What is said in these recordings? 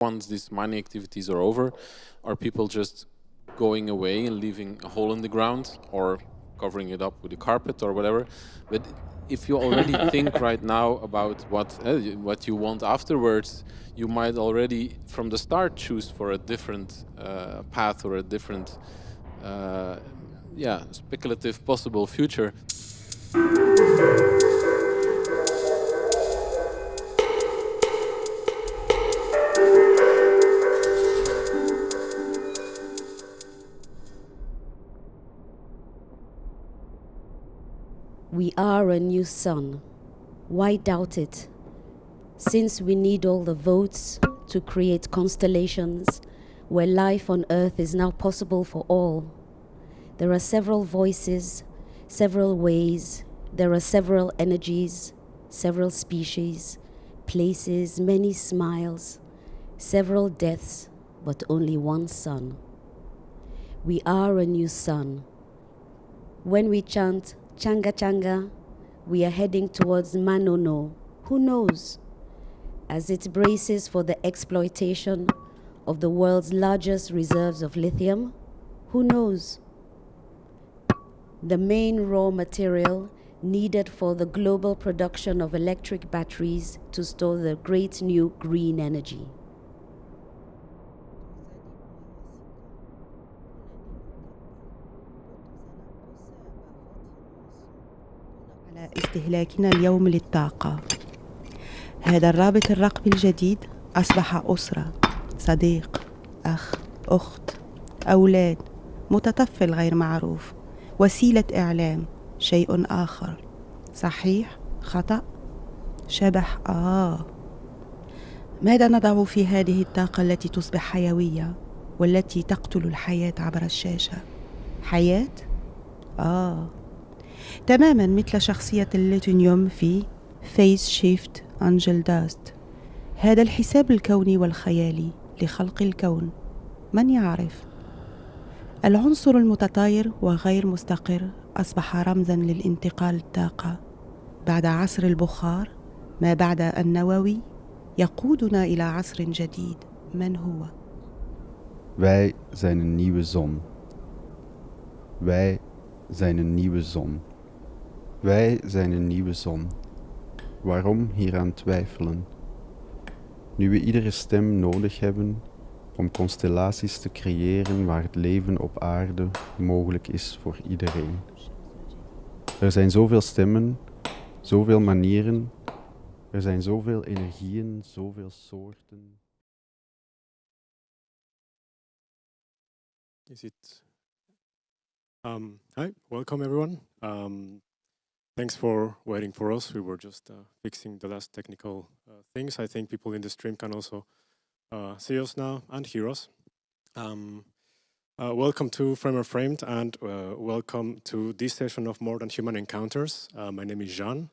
once these mining activities are over, are people just going away and leaving a hole in the ground or covering it up with a carpet or whatever? But if you already think right now about what you want afterwards, you might already from the start choose for a different path or a different speculative possible future. We are a new sun. Why doubt it? Since we need all the votes to create constellations where life on Earth is now possible for all. There are several voices, several ways, there are several energies, several species, places, many smiles, several deaths, but only one sun. We are a new sun. When we chant Changa Changa, we are heading towards Manono. Who knows? As it braces for the exploitation of the world's largest reserves of lithium, who knows? The main raw material needed for the global production of electric batteries to store the great new green energy. على استهلاكنا اليوم للطاقة. هذا الرابط الرقمي الجديد أصبح أسرة، صديق، أخ، أخت، أولاد، متطفل غير معروف، وسيلة إعلام، شيء آخر، صحيح، خطأ، شبح، ماذا نضع في هذه الطاقة التي تصبح حيوية والتي تقتل الحياة عبر الشاشة؟ حياة؟ تماما مثل شخصية الليثيوم في فيس شيفت أنجل داست. هذا الحساب الكوني والخيالي لخلق الكون، من يعرف؟ العنصر المتطاير وغير مستقر أصبح رمزا للانتقال الطاقة. بعد عصر البخار ما بعد النووي يقودنا إلى عصر جديد. من هو؟ Wij zijn een nieuwe zon. Wij zijn een nieuwe zon. Wij zijn een nieuwe zon. Waarom hieraan twijfelen? Nu we iedere stem nodig hebben om constellaties te creëren waar het leven op aarde mogelijk is voor iedereen. Er zijn zoveel stemmen, zoveel manieren, er zijn zoveel energieën, zoveel soorten. Is it? Hi, welcome everyone. Thanks for waiting for us. We were just fixing the last technical things. I think people in the stream can also see us now and hear us. Welcome to Framer Framed and welcome to this session of More Than Human Encounters. My name is Jean.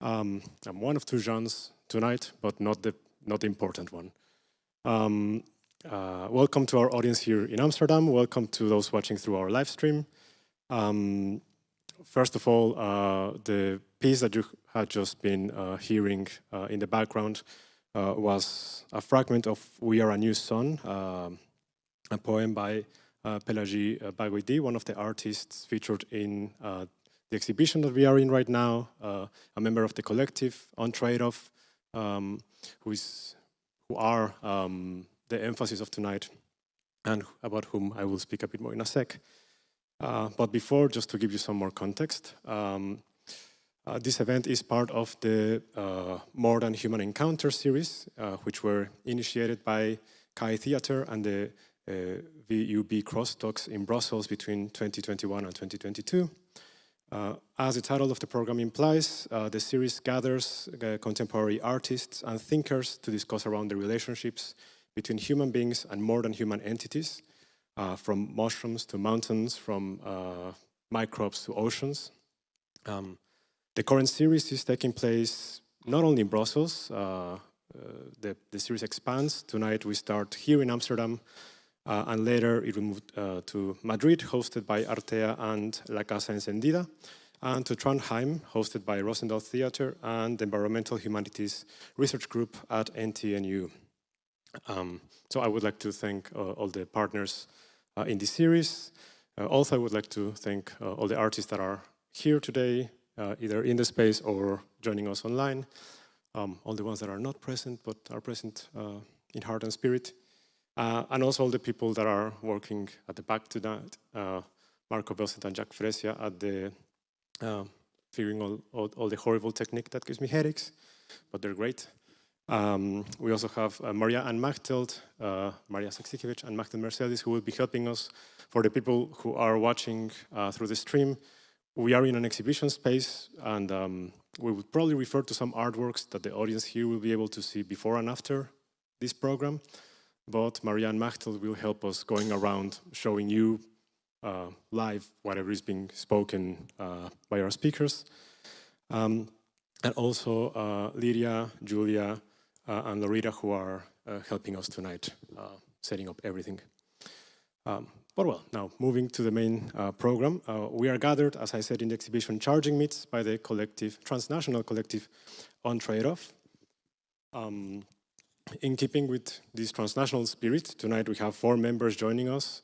I'm one of two Jeans tonight, but not the important one. Welcome to our audience here in Amsterdam. Welcome to those watching through our live stream. First of all, the piece that you had just been hearing in the background was a fragment of We Are a New Sun, a poem by Pelagie Bagwidi, one of the artists featured in the exhibition that we are in right now, a member of the collective On Trade-Off, who are the emphasis of tonight and about whom I will speak a bit more in a sec. But before, just to give you some more context, this event is part of the More Than Human Encounter series, which were initiated by Kai Theater and the VUB Crosstalks in Brussels between 2021 and 2022. As the title of the program implies, the series gathers contemporary artists and thinkers to discuss around the relationships between human beings and more than human entities, from mushrooms to mountains, from microbes to oceans. The current series is taking place not only in Brussels, the series expands. Tonight we start here in Amsterdam, and later it will move to Madrid, hosted by Artea and La Casa Encendida, and to Trondheim, hosted by Rosendal Theater and the Environmental Humanities Research Group at NTNU. So I would like to thank all the partners in this series. Also, I would like to thank all the artists that are here today, either in the space or joining us online. All the ones that are not present, but are present in heart and spirit. And also all the people that are working at the back tonight. Marco Belset and Jack Fresia at the figuring all the horrible technique that gives me headaches, but they're great. We also have Maria Ann Machteld, Maria Saksikiewicz, and Machteld Mercedes, who will be helping us. For the people who are watching through the stream, we are in an exhibition space, and we would probably refer to some artworks that the audience here will be able to see before and after this program. But Maria Ann Machteld will help us going around showing you live whatever is being spoken by our speakers. And also Lydia, Julia, and Lorita, who are helping us tonight, setting up everything. But well, now moving to the main program. We are gathered, as I said, in the exhibition Charging Myths by the collective, transnational collective On Trade-Off. In keeping with this transnational spirit, tonight we have 4 members joining us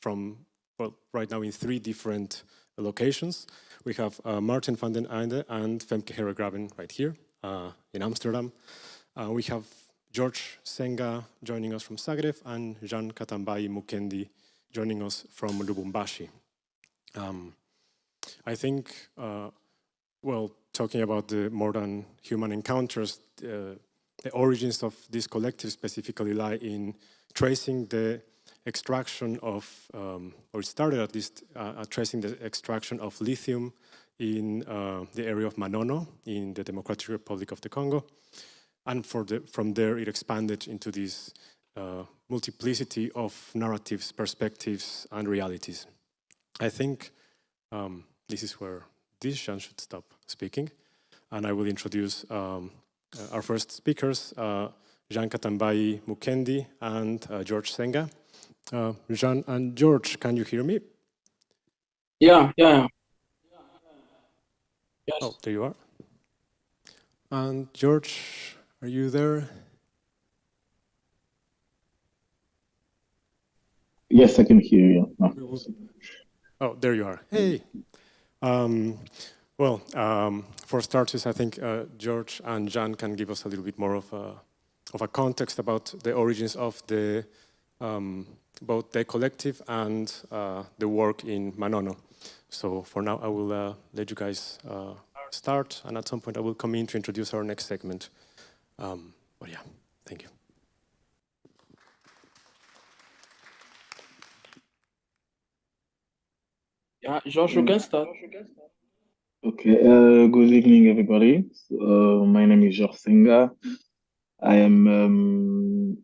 from, well, right now in 3 different locations. We have Martin van den Einde and Femke Heregraven right here in Amsterdam. We have George Senga joining us from Zagreb and Jean Katambai Mukendi joining us from Lubumbashi. I think, well, talking about the more than human encounters, the origins of this collective specifically lie in tracing the extraction of, or it started at least tracing the extraction of lithium in the area of Manono in the Democratic Republic of the Congo. And from there it expanded into this multiplicity of narratives, perspectives, and realities. I think this is where this Jean should stop speaking, and I will introduce our first speakers, Jean Katambai Mukendi and George Senga. Jean and George, can you hear me? Yeah. Yes. Oh, there you are. And George, are you there? Yes, I can hear you. Oh. Oh, there you are. Hey. Well, for starters, I think George and Jean can give us a little bit more of a context about the origins of the both the collective and the work in Manono. So for now, I will let you guys start, and at some point I will come in to introduce our next segment. But yeah, thank you. Yeah, George, you can start. Okay, good evening, everybody. My name is George Senga. I am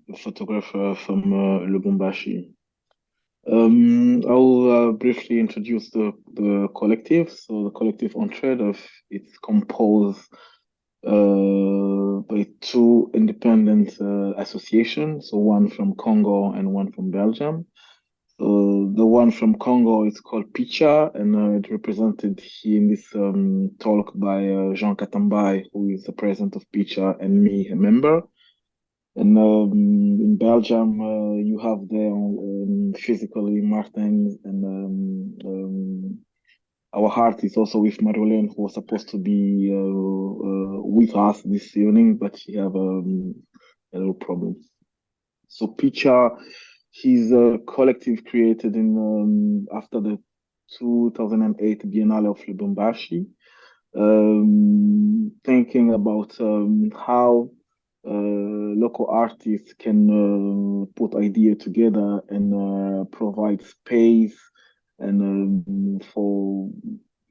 a photographer from Lubumbashi. I'll briefly introduce the collective. So the collective On Trade-Off, it's composed by 2 independent associations, so one from Congo and one from Belgium. The one from Congo is called Picha, and it's represented here in this talk by Jean Katambai, who is the president of Picha, and me, a member. And in Belgium, you have there physically Martin, and our heart is also with Marjolaine, who was supposed to be with us this evening, but she have a little problem. So Picha, he's a collective created in after the 2008 Biennale of Lubumbashi, thinking about how local artists can put ideas together and provide space and for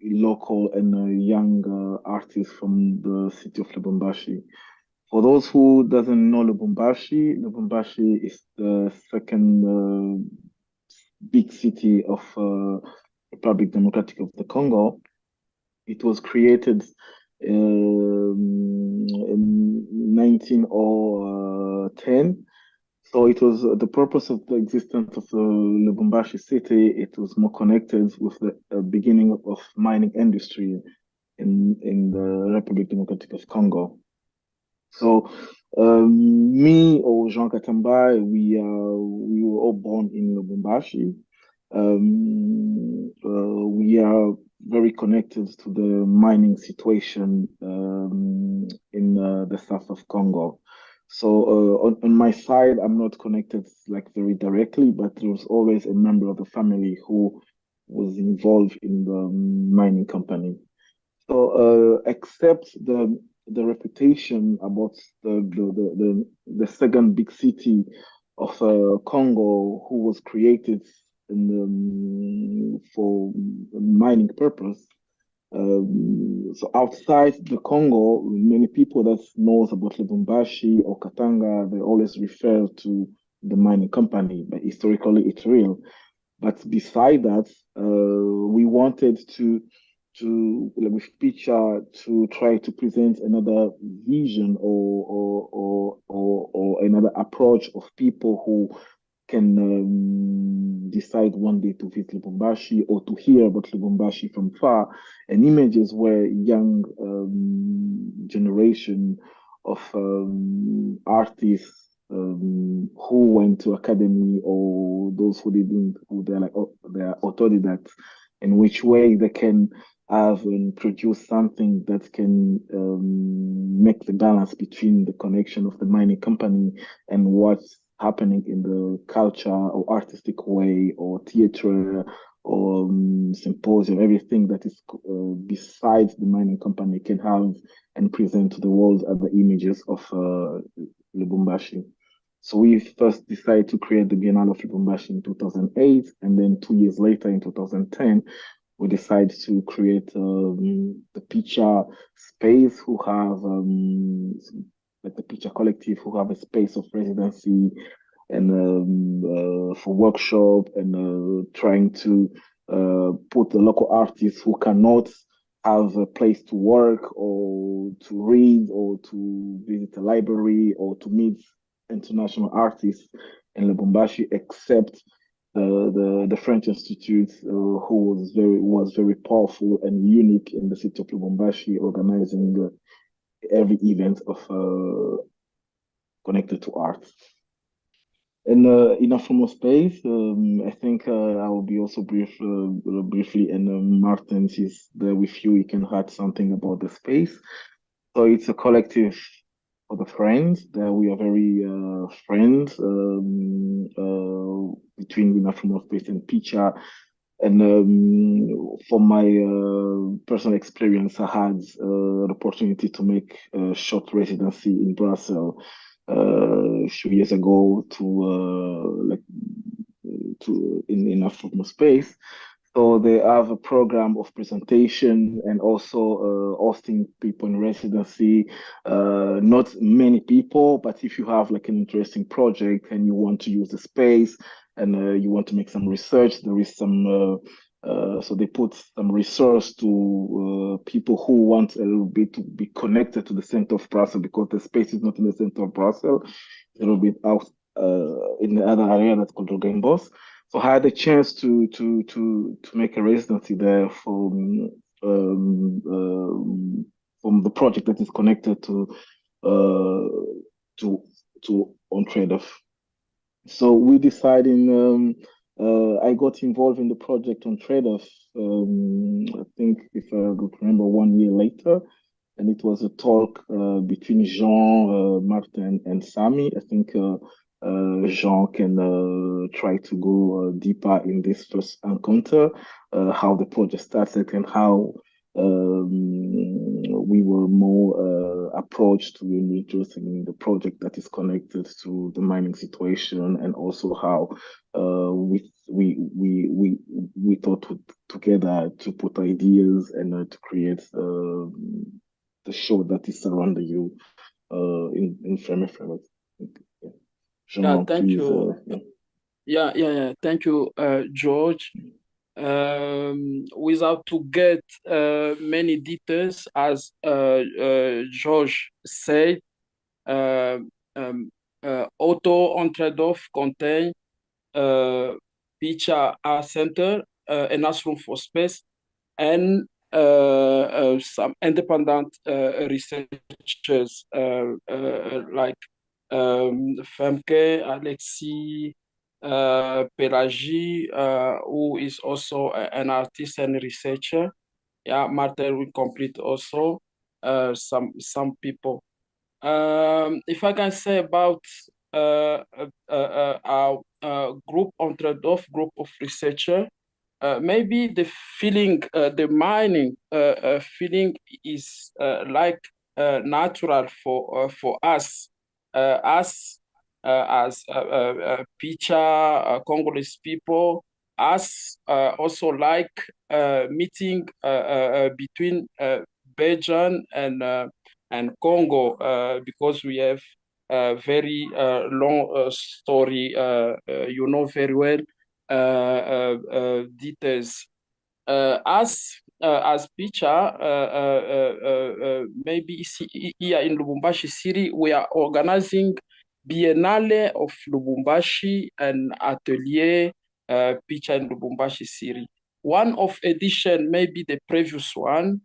local and young artists from the city of Lubumbashi. For those who doesn't know Lubumbashi is the second big city of Republic Democratic of the Congo. It was created in 1910. So it was the purpose of the existence of the Lubumbashi city. It was more connected with the beginning of mining industry in the Republic Democratic of Congo. So Me or Jean Katamba, we were all born in Lubumbashi. We are very connected to the mining situation in the south of Congo. So on my side, I'm not connected like very directly, but there was always a member of the family who was involved in the mining company. So except the reputation about the second big city of Congo, who was created for mining purpose. So outside the Congo, many people that knows about Lubumbashi or Katanga, they always refer to the mining company, but historically it's real. But beside that, we wanted with picture to try to present another vision or another approach of people who can decide one day to visit Lubumbashi or to hear about Lubumbashi from far, and images where young generation of artists who went to academy or those who didn't, who they're like, oh, they're autodidacts, in which way they can have and produce something that can make the balance between the connection of the mining company and what's happening in the culture or artistic way or theater or symposium, everything that is besides the mining company can have and present to the world other images of Lubumbashi. So we first decided to create the Biennale of Lubumbashi in 2008, and then 2 years later, in 2010, we decided to create the Picture space, who have like the Picture Collective, who have a space of residency and for workshop and trying to put the local artists who cannot have a place to work or to read or to visit a library or to meet international artists in Lubumbashi, except the French Institute, who was very powerful and unique in the city of Lubumbashi, organizing every event of connected to art. And in a formal space, I think I will be also briefly, and Martin is there with you. He can add something about the space. So it's a collective for the friends. That we are very friends between Informal Space and Picture. And from my personal experience, I had the opportunity to make a short residency in Brussels a few years ago in Informal Space. So they have a program of presentation and also hosting people in residency. Not many people, but if you have like an interesting project and you want to use the space and you want to make some research, there is some. So they put some resource to people who want a little bit to be connected to the center of Brussels, because the space is not in the center of Brussels, a little bit out in the other area that's called Rogenbos. So I had a chance to make a residency there from the project that is connected to On Trade-off. So we decided. I got involved in the project On Trade-off. I think, if I remember, 1 year later, and it was a talk between Jean, Martin, and Sami. I think Jean can try to go deeper in this first encounter, how the project started and how we were more approached to really interested in the project that is connected to the mining situation, and also how we thought together to put ideas and to create the show that is surrounding you in frame of frame. Yeah, thank you. Yeah. Thank you, George. Without to get many details, as George said, Auto On Trade-off contain Picture Art Center, a National for Space, and some independent researchers like Femke, Alexis, Pelagie, who is also an artist and researcher. Yeah, Martin will complete also some people. If I can say about our group, Entre-Dof group of researchers, maybe the feeling, the mining feeling is like natural for us, as Picha, Congolese people, us also like meeting between Belgium and Congo because we have a very long story, you know very well, details. As Picha, maybe here in Lubumbashi City, we are organizing Biennale of Lubumbashi and Atelier Picha in Lubumbashi City. One of edition, maybe the previous one,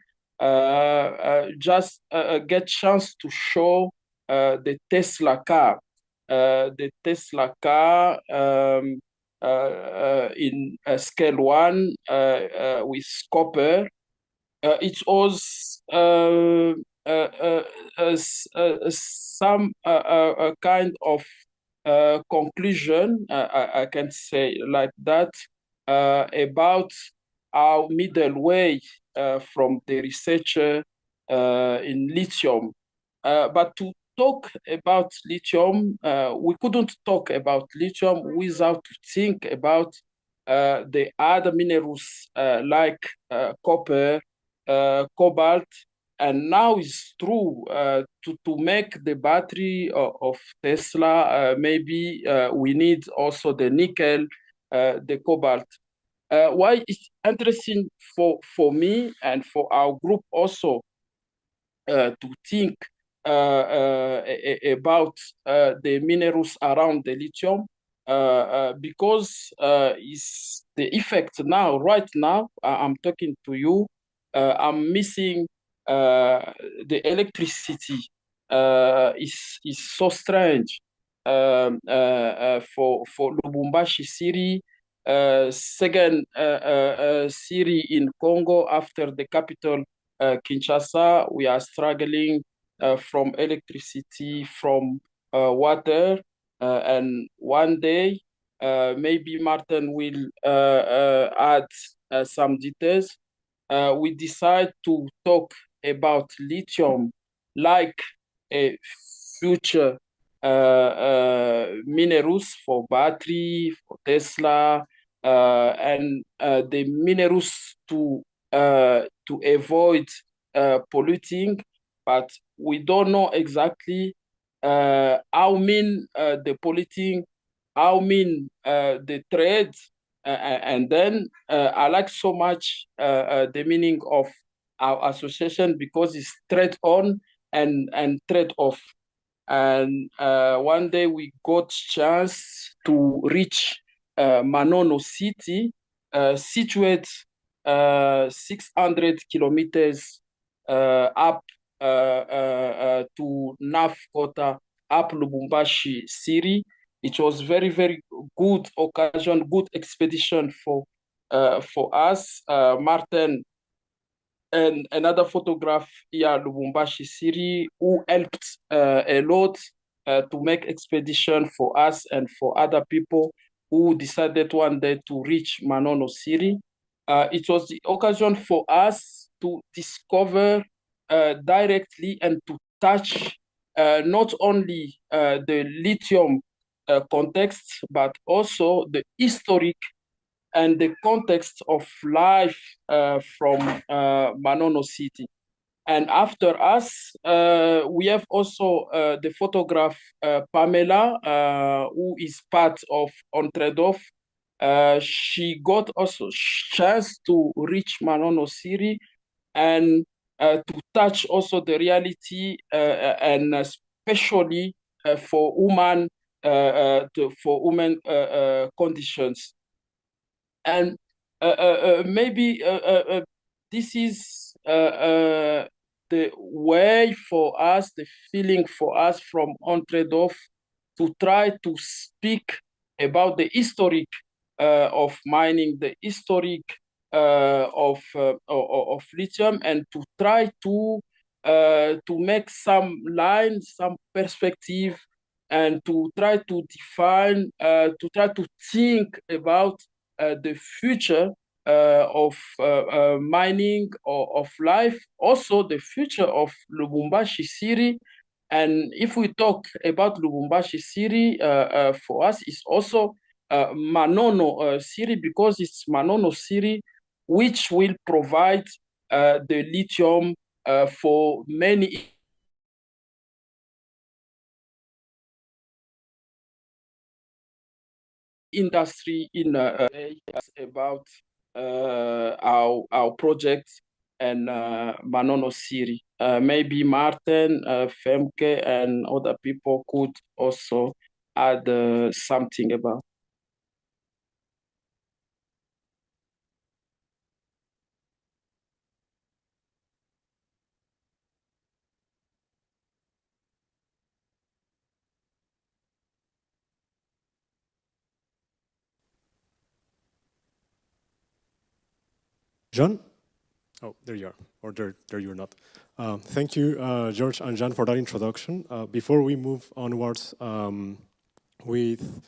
just get chance to show the Tesla car. The Tesla car in scale 1 with copper. It was some kind of conclusion, I can say like that, about our middle way from the researcher in lithium. But to talk about lithium, we couldn't talk about lithium without to think about the other minerals like copper, cobalt, and now it's true to make the battery of Tesla, maybe we need also the nickel, the cobalt. Why it's interesting for me and for our group also to think about the minerals around the lithium because it's the effect now, right now, I'm talking to you, I'm missing the electricity. Is so strange for Lubumbashi City, second city in Congo after the capital Kinshasa. We are struggling from electricity, from water, and one day maybe Martin will add some details. We decide to talk about lithium like a future minerals for battery, for Tesla, and the minerals to avoid polluting, but we don't know exactly how mean the polluting, how mean the trade, and then I like so much the meaning of our association because it's trade on and trade off. And one day we got chance to reach Manono City, situated 600 kilometers up to Naf Kota, up Lubumbashi City. It was very, very good occasion, good expedition for us. Martin and another photograph here, Lubumbashi City, who helped a lot to make expedition for us and for other people who decided one day to reach Manono City. It was the occasion for us to discover directly and to touch not only the lithium context, but also the historic and the context of life from Manono City. And after us, we have also the photograph Pamela, who is part of Entre-Dof. She got also chance to reach Manono City and to touch also the reality and especially for women conditions. And maybe this is the way for us, the feeling for us from Entredorf to try to speak about the historic of mining, the historic of lithium, and to try to make some lines, some perspective, and to try to define, to try to think about the future of mining or of life, also the future of Lubumbashi City. And if we talk about Lubumbashi City, for us, it's also Manono City, because it's Manono City which will provide the lithium for many industry in about our project and Manono City. Maybe Martin, Femke, and other people could also add something about. John? Oh, there you are, or there you're not. Thank you, George and Jan, for that introduction. Before we move onwards with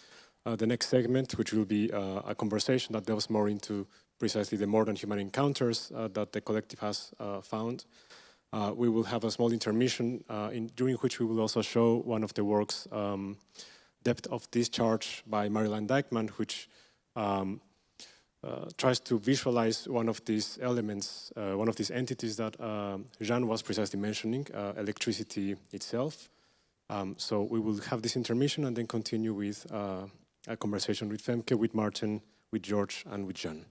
the next segment, which will be a conversation that delves more into precisely the more than human encounters that the collective has found, we will have a small intermission during which we will also show one of the works, Depth of Discharge by Marilyn Dyckman, which tries to visualize one of these elements, one of these entities that Jean was precisely mentioning, electricity itself. So we will have this intermission and then continue with a conversation with Femke, with Martin, with George, and with Jean.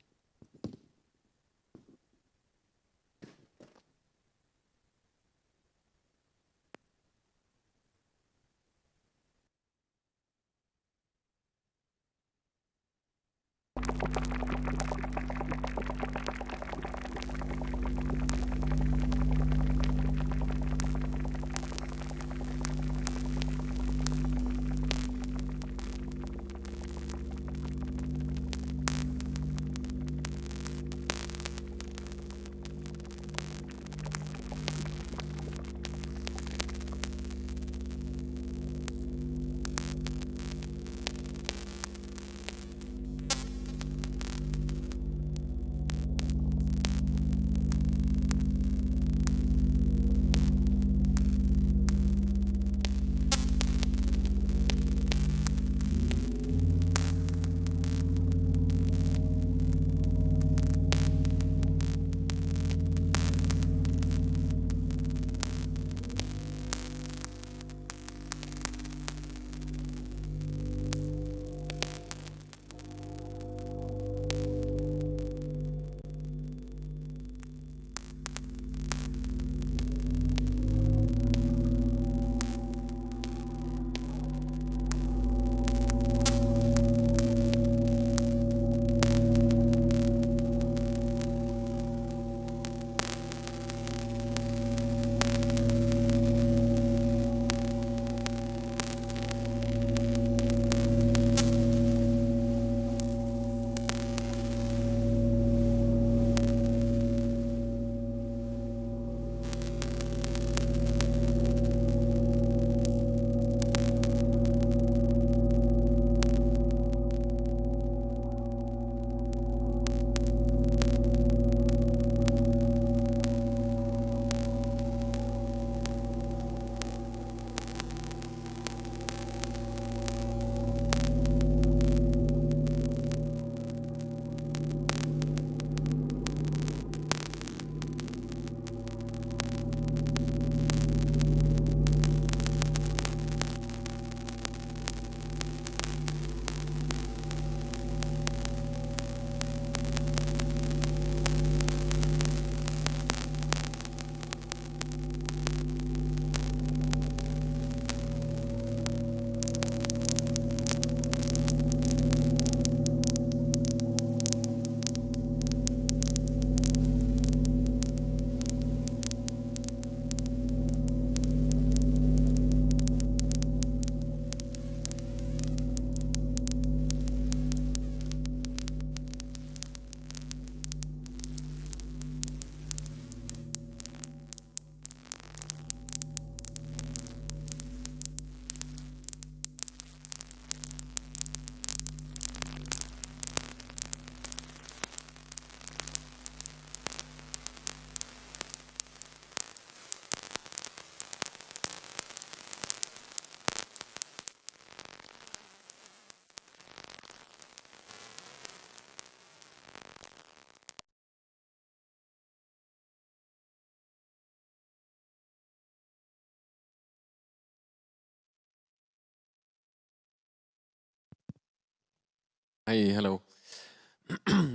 Hi, hello.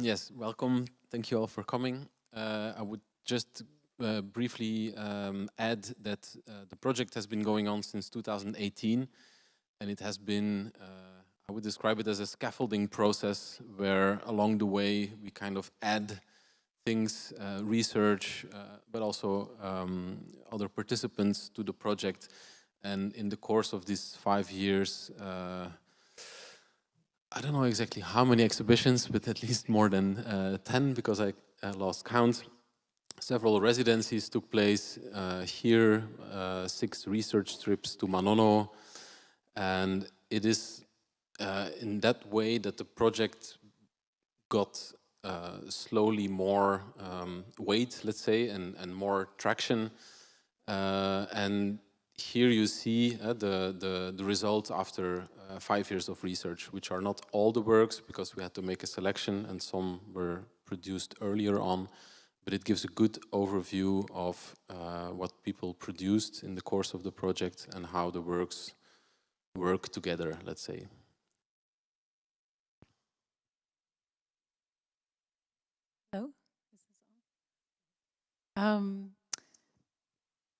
Yes, welcome. Thank you all for coming. I would just briefly add that the project has been going on since 2018, and it has been, I would describe it as a scaffolding process where along the way we kind of add things, research, but also other participants to the project. And in the course of these 5 years, I don't know exactly how many exhibitions, but at least more than 10 because I lost count. Several residencies took place here, 6 research trips to Manono, and it is in that way that the project got slowly more weight, let's say, and more traction. And here you see the result after 5 years of research, which are not all the works because we had to make a selection and some were produced earlier on, but it gives a good overview of what people produced in the course of the project and how the works work together, let's say. Hello.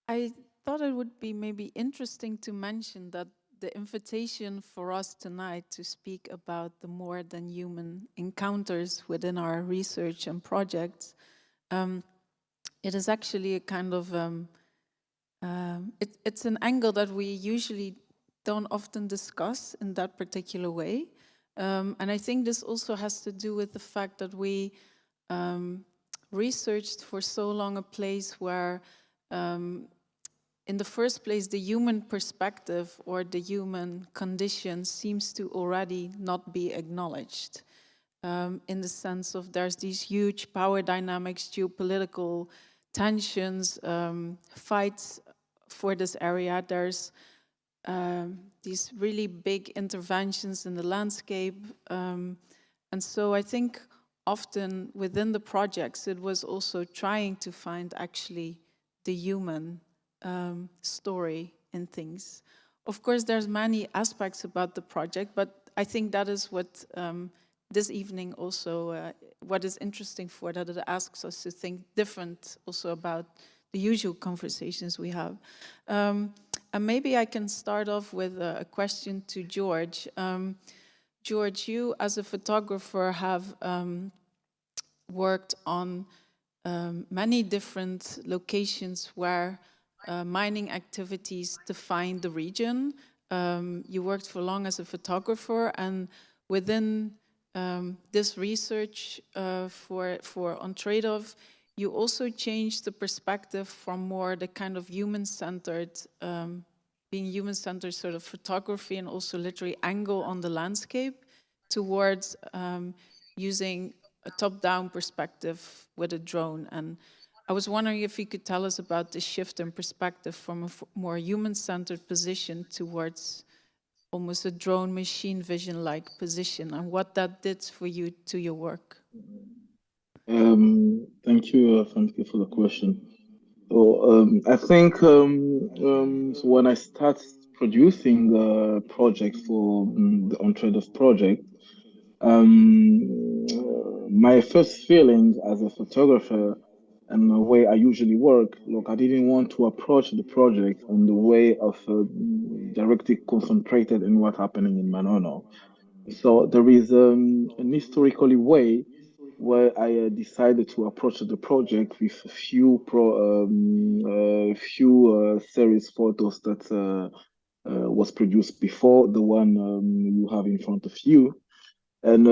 I thought it would be maybe interesting to mention that the invitation for us tonight to speak about the more than human encounters within our research and projects, it is actually a kind of, it's an angle that we usually don't often discuss in that particular way. And I think this also has to do with the fact that we researched for so long a place where in the first place, the human perspective or the human condition seems to already not be acknowledged in the sense of there's these huge power dynamics, geopolitical tensions, fights for this area. There's these really big interventions in the landscape. And so I think often within the projects, it was also trying to find actually the human story in things. Of course, there's many aspects about the project, but I think that is what this evening also, what is interesting for that, it asks us to think different also about the usual conversations we have. And maybe I can start off with a question to George. George, you as a photographer have worked on many different locations where mining activities define the region. You worked for long as a photographer, and within this research on trade-off, you also changed the perspective from more the kind of human-centered, being human-centered sort of photography and also literary angle on the landscape towards using a top-down perspective with a drone. And I was wondering if you could tell us about the shift in perspective from a more human-centered position towards almost a drone machine vision-like position, and what that did for you to your work. Thank you for the question. So I think so when I started producing the project for the On Trade-off project, my first feeling as a photographer and the way I usually work, look, I didn't want to approach the project on the way of directly concentrated in what's happening in Manono. So there is an historically way where I decided to approach the project with a few series photos that was produced before the one you have in front of you. And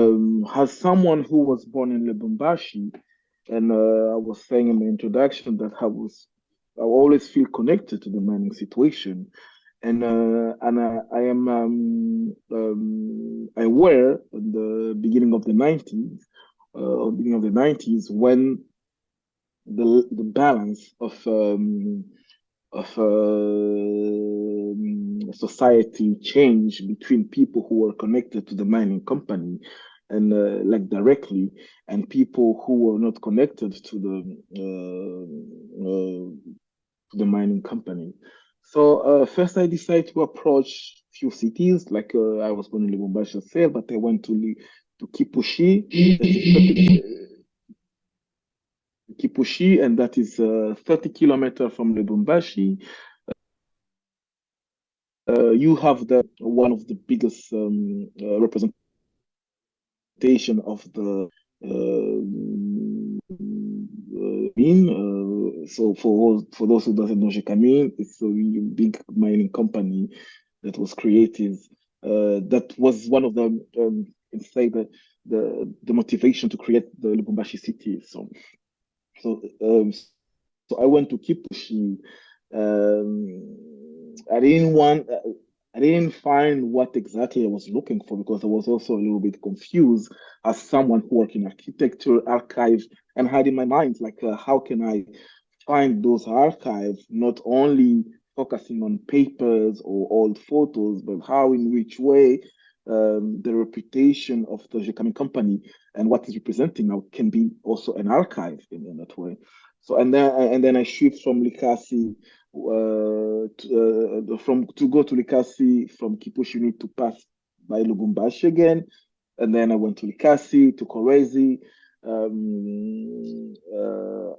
as someone who was born in Lubumbashi, and I was saying in the introduction that I always feel connected to the mining situation, and I am aware in the beginning of the 90s, when the balance of society change between people who were connected to the mining company and like directly, and people who were not connected to the mining company. So first I decided to approach few cities, like I was going to Lubumbashi itself, but I went to to Kipushi, and that is 30 kilometers from Lubumbashi. You have one of the biggest representation of the so for those who doesn't know Gécamines, it's a really big mining company that was created. That was one of the the motivation to create the Lubumbashi city. So I went to Kipushi. I didn't find what exactly I was looking for, because I was also a little bit confused as someone who worked in architecture, archive, and had in my mind, like, how can I find those archives, not only focusing on papers or old photos, but how, in which way, the reputation of the Gécamines company and what is representing now can be also an archive in that way. So and then I shift from Likasi to go to Likasi from Kipushi. You need to pass by Lubumbashi again, and then I went to Likasi, to Kolwezi.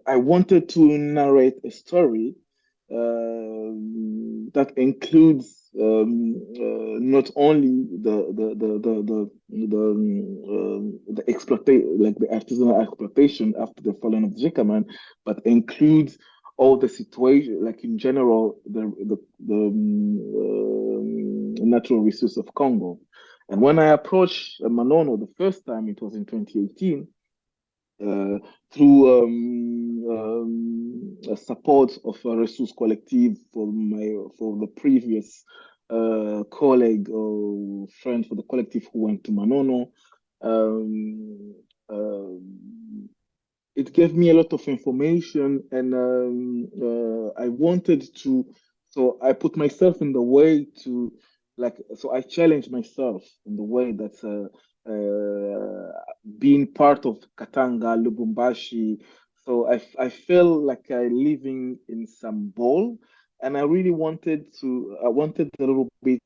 I wanted to narrate a story that includes not only the exploitation, like the artisanal exploitation after the falling of Gécamines, but includes all the situation, like in general, the natural resource of Congo. And when I approached Manono the first time, it was in 2018. Through support of a Ressources Collective for the previous colleague or friend for the collective who went to Manono. It gave me a lot of information, and I wanted to, so I put myself in the way to, so I challenged myself in the way that being part of Katanga, Lubumbashi, so I feel like I'm living in some ball, and I really wanted a little bit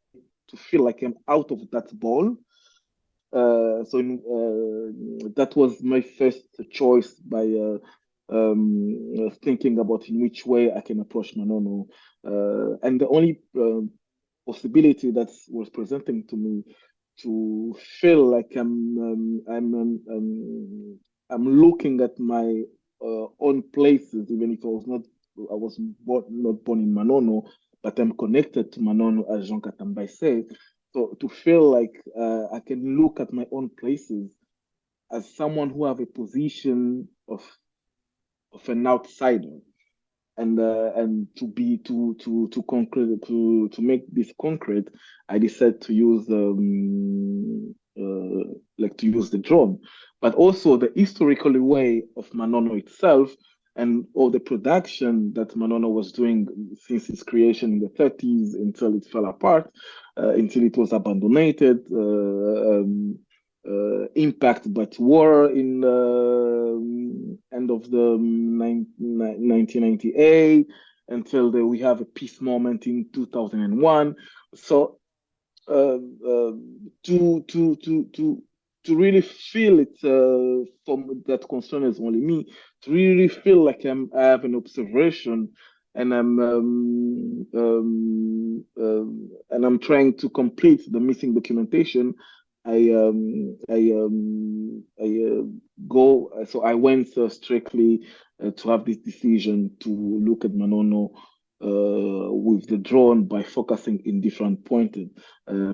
to feel like I'm out of that ball. That was my first choice by thinking about in which way I can approach Manono. And the only possibility that was presenting to me to feel like I'm looking at my own places, even if I was not born in Manono, but I'm connected to Manono, as Jean Katambai said. So to feel like I can look at my own places as someone who have a position of an outsider, and to make this concrete, I decided to use the drone, but also the historical way of Manono itself, and all the production that Manono was doing since its creation in the 30s until it fell apart, until it was abandoned, impacted by war in end of the 1998 until we have a peace moment in 2001. So to really feel it from that concern is only me, to really feel like I have an observation, and I'm trying to complete the missing documentation. I went strictly to have this decision to look at Manono with the drone by focusing in different pointed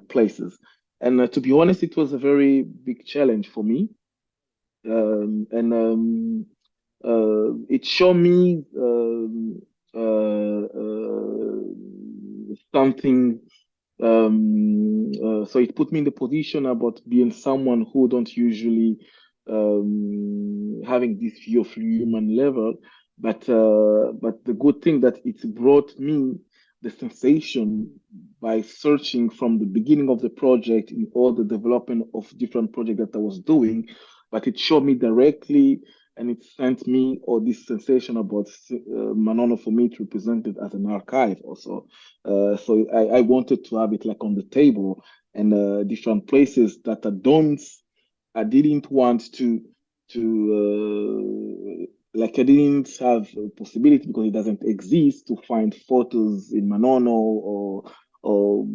places. And to be honest, it was a very big challenge for me. It showed me something. So it put me in the position about being someone who don't usually having this view of human level, but the good thing that it brought me the sensation by searching from the beginning of the project in all the development of different projects that I was doing, but it showed me directly, and it sent me all this sensation about Manono for me to represent it as an archive also. So I wanted to have it like on the table, and different places that don't I didn't want to like I didn't have a possibility because it doesn't exist to find photos in Manono or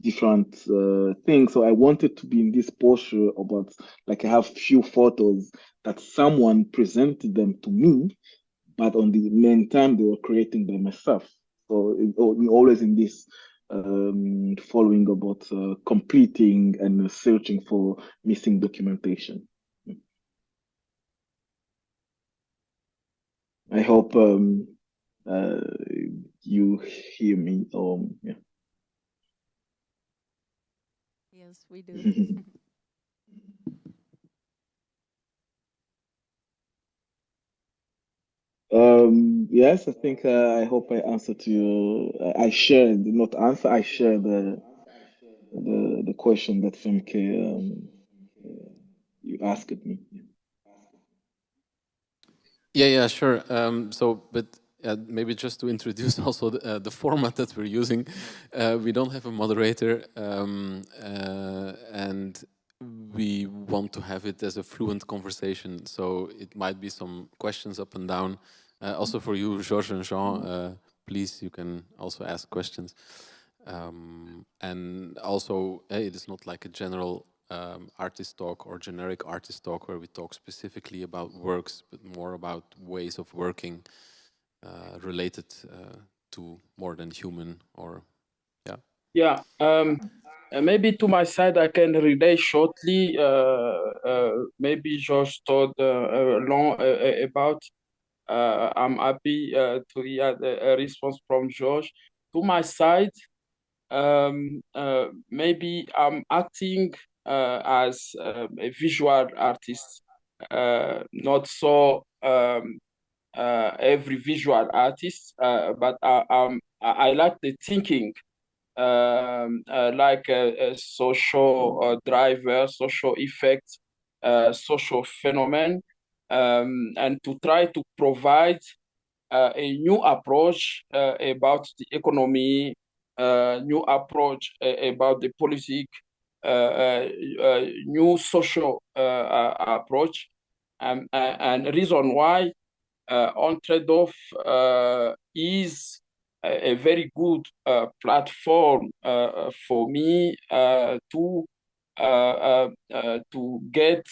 different things. So I wanted to be in this posture about like I have few photos that someone presented them to me, but on the meantime they were creating by myself. So always in this following about completing and searching for missing documentation. I hope you hear me. Yeah. Yes, we do. Yes, I think I hope I answered to you. I shared, not answer, I shared the question that Femke you asked me. Yeah, sure. But maybe just to introduce also the format that we're using, we don't have a moderator, and we want to have it as a fluent conversation. So it might be some questions up and down. Also for you, Georges and Jean, please, you can also ask questions. And also, it is not like a general artist talk or generic artist talk where we talk specifically about works, but more about ways of working related to more than human or, yeah. Yeah. Maybe to my side, I can relate shortly. Maybe George told long about. I'm happy to hear a response from George. To my side, maybe I'm acting as a visual artist, not so every visual artist, but I like the thinking, like a social driver, social effect, social phenomenon, and to try to provide a new approach about the economy, new approach about the politics, new social approach, and reason why Entraide is a very good platform for me to get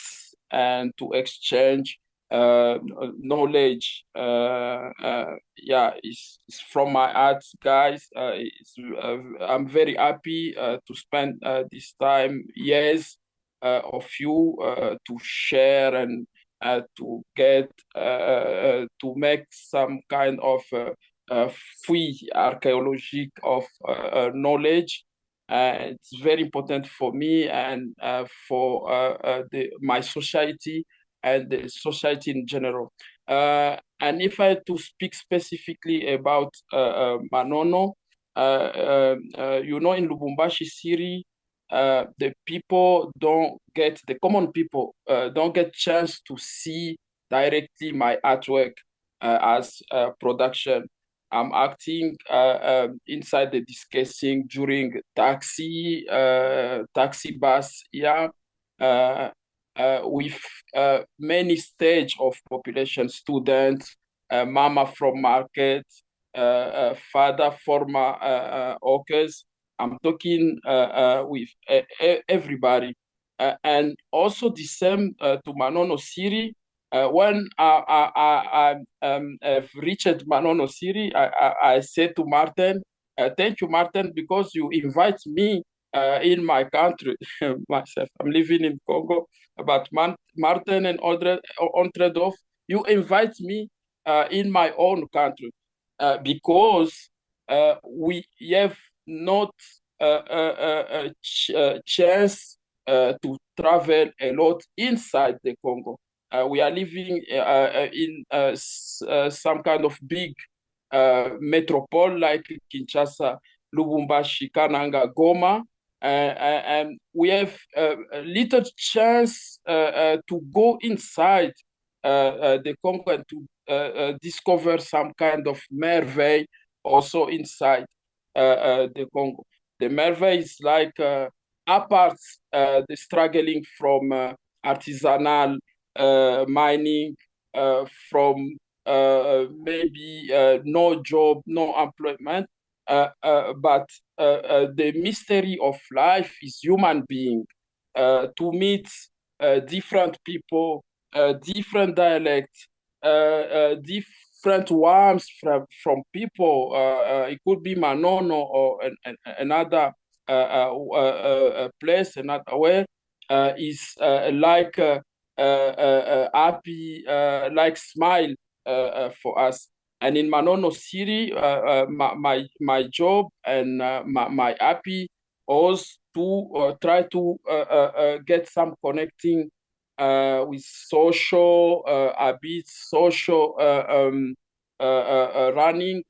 and to exchange knowledge. Yeah, it's from my art, guys. I'm very happy to spend this time, yes, of you to share and to get to make some kind of free archaeology of knowledge. It's very important for me and for my society and the society in general. And if I had to speak specifically about Manono, in Lubumbashi City, the people don't get, the common people don't get chance to see directly my artwork as production. I'm acting inside the discussing during taxi bus, yeah, with many stage of population, students, mama from market, father former hawkers. I'm talking with everybody. And also the same to Manono City. When I've reached Manono City, I said to Martin, thank you, Martin, because you invite me in my country. Myself, I'm living in Congo, but Martin and Entredov, you invite me in my own country because we have not a chance to travel a lot inside the Congo. We are living in some kind of big metropole like Kinshasa, Lubumbashi, Kananga, Goma, and we have a little chance to go inside the Congo and to discover some kind of merveille also inside the Congo. The merveille is like apart the struggling from artisanal mining, from maybe no job, no employment, but the mystery of life is human being, to meet different people, different dialects, different warmth from people. It could be Manono or another place, another way, is like happy, like smile for us. And in Manono City, my job and my happy was to try to get some connecting with social habits, social running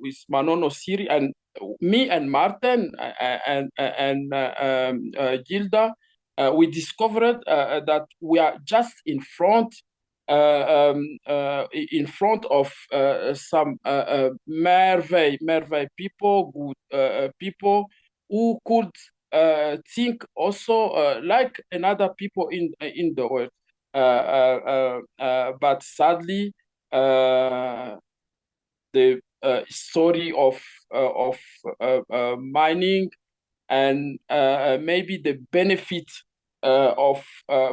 with Manono City, and me and Martin and Gilda, we discovered that we are just in front of some merveille people, good people who could think also like another people in the world. But sadly, the story of mining and maybe the benefit of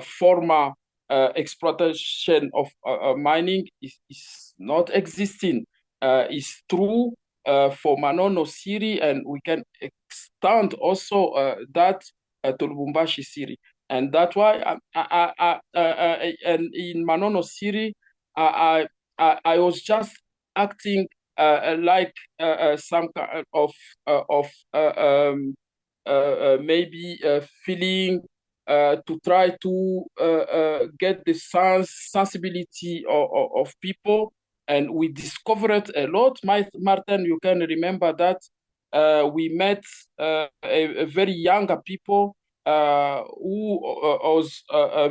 former exploitation of mining is not existing. It's true for Manono City, and we can extend also that to Lubumbashi City. And that's why and in Manono City, I was just acting like some kind of maybe feeling to try to get the sensibility of people. And we discovered a lot. Martin, you can remember that we met a very young people who was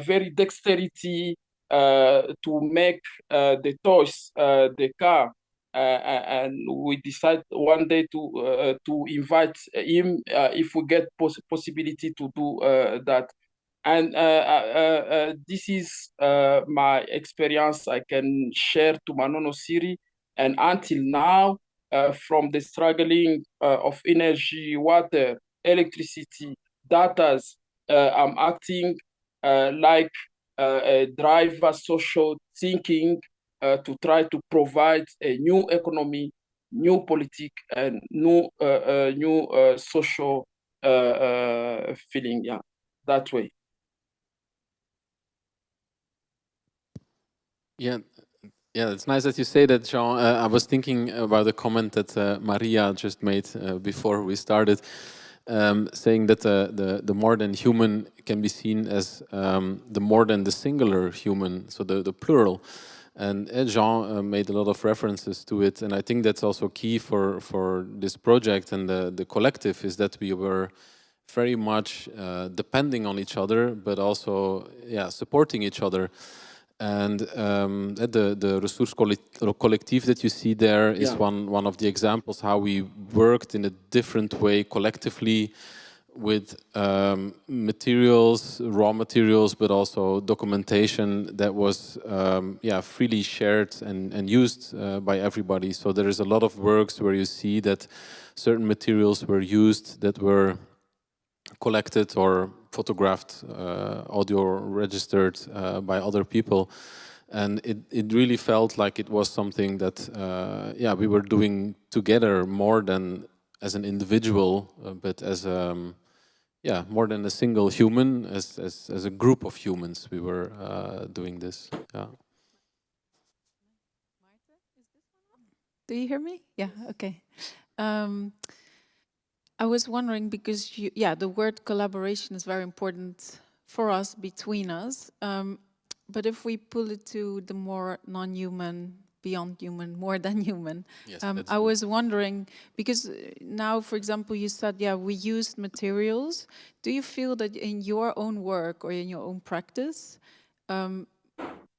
very dexterity to make the toys, the car. And we decided one day to invite him if we get possibility to do that. And this is my experience I can share to Manono City. And until now, from the struggling of energy, water, electricity, datas, I'm acting like a driver, social thinking to try to provide a new economy, new politics, and new social feeling. Yeah, that way. Yeah, yeah, it's nice that you say that, Jean. I was thinking about the comment that Maria just made before we started, saying that the more than human can be seen as the more than the singular human, so the plural. And Jean made a lot of references to it, and I think that's also key for this project and the collective, is that we were very much depending on each other, but also supporting each other. And the Ressource Collective that you see there is one of the examples how we worked in a different way collectively with materials, raw materials, but also documentation that was freely shared and used by everybody. So there is a lot of works where you see that certain materials were used that were collected or photographed, audio registered by other people. And it really felt like it was something that we were doing together more than as an individual, but as more than a single human, as a group of humans, we were doing this. Yeah. Do you hear me? Yeah, okay. I was wondering, because the word collaboration is very important for us, between us. But if we pull it to the more non-human, beyond human, more than human, yes, I was wondering, because now, for example, you said, we used materials. Do you feel that in your own work or in your own practice,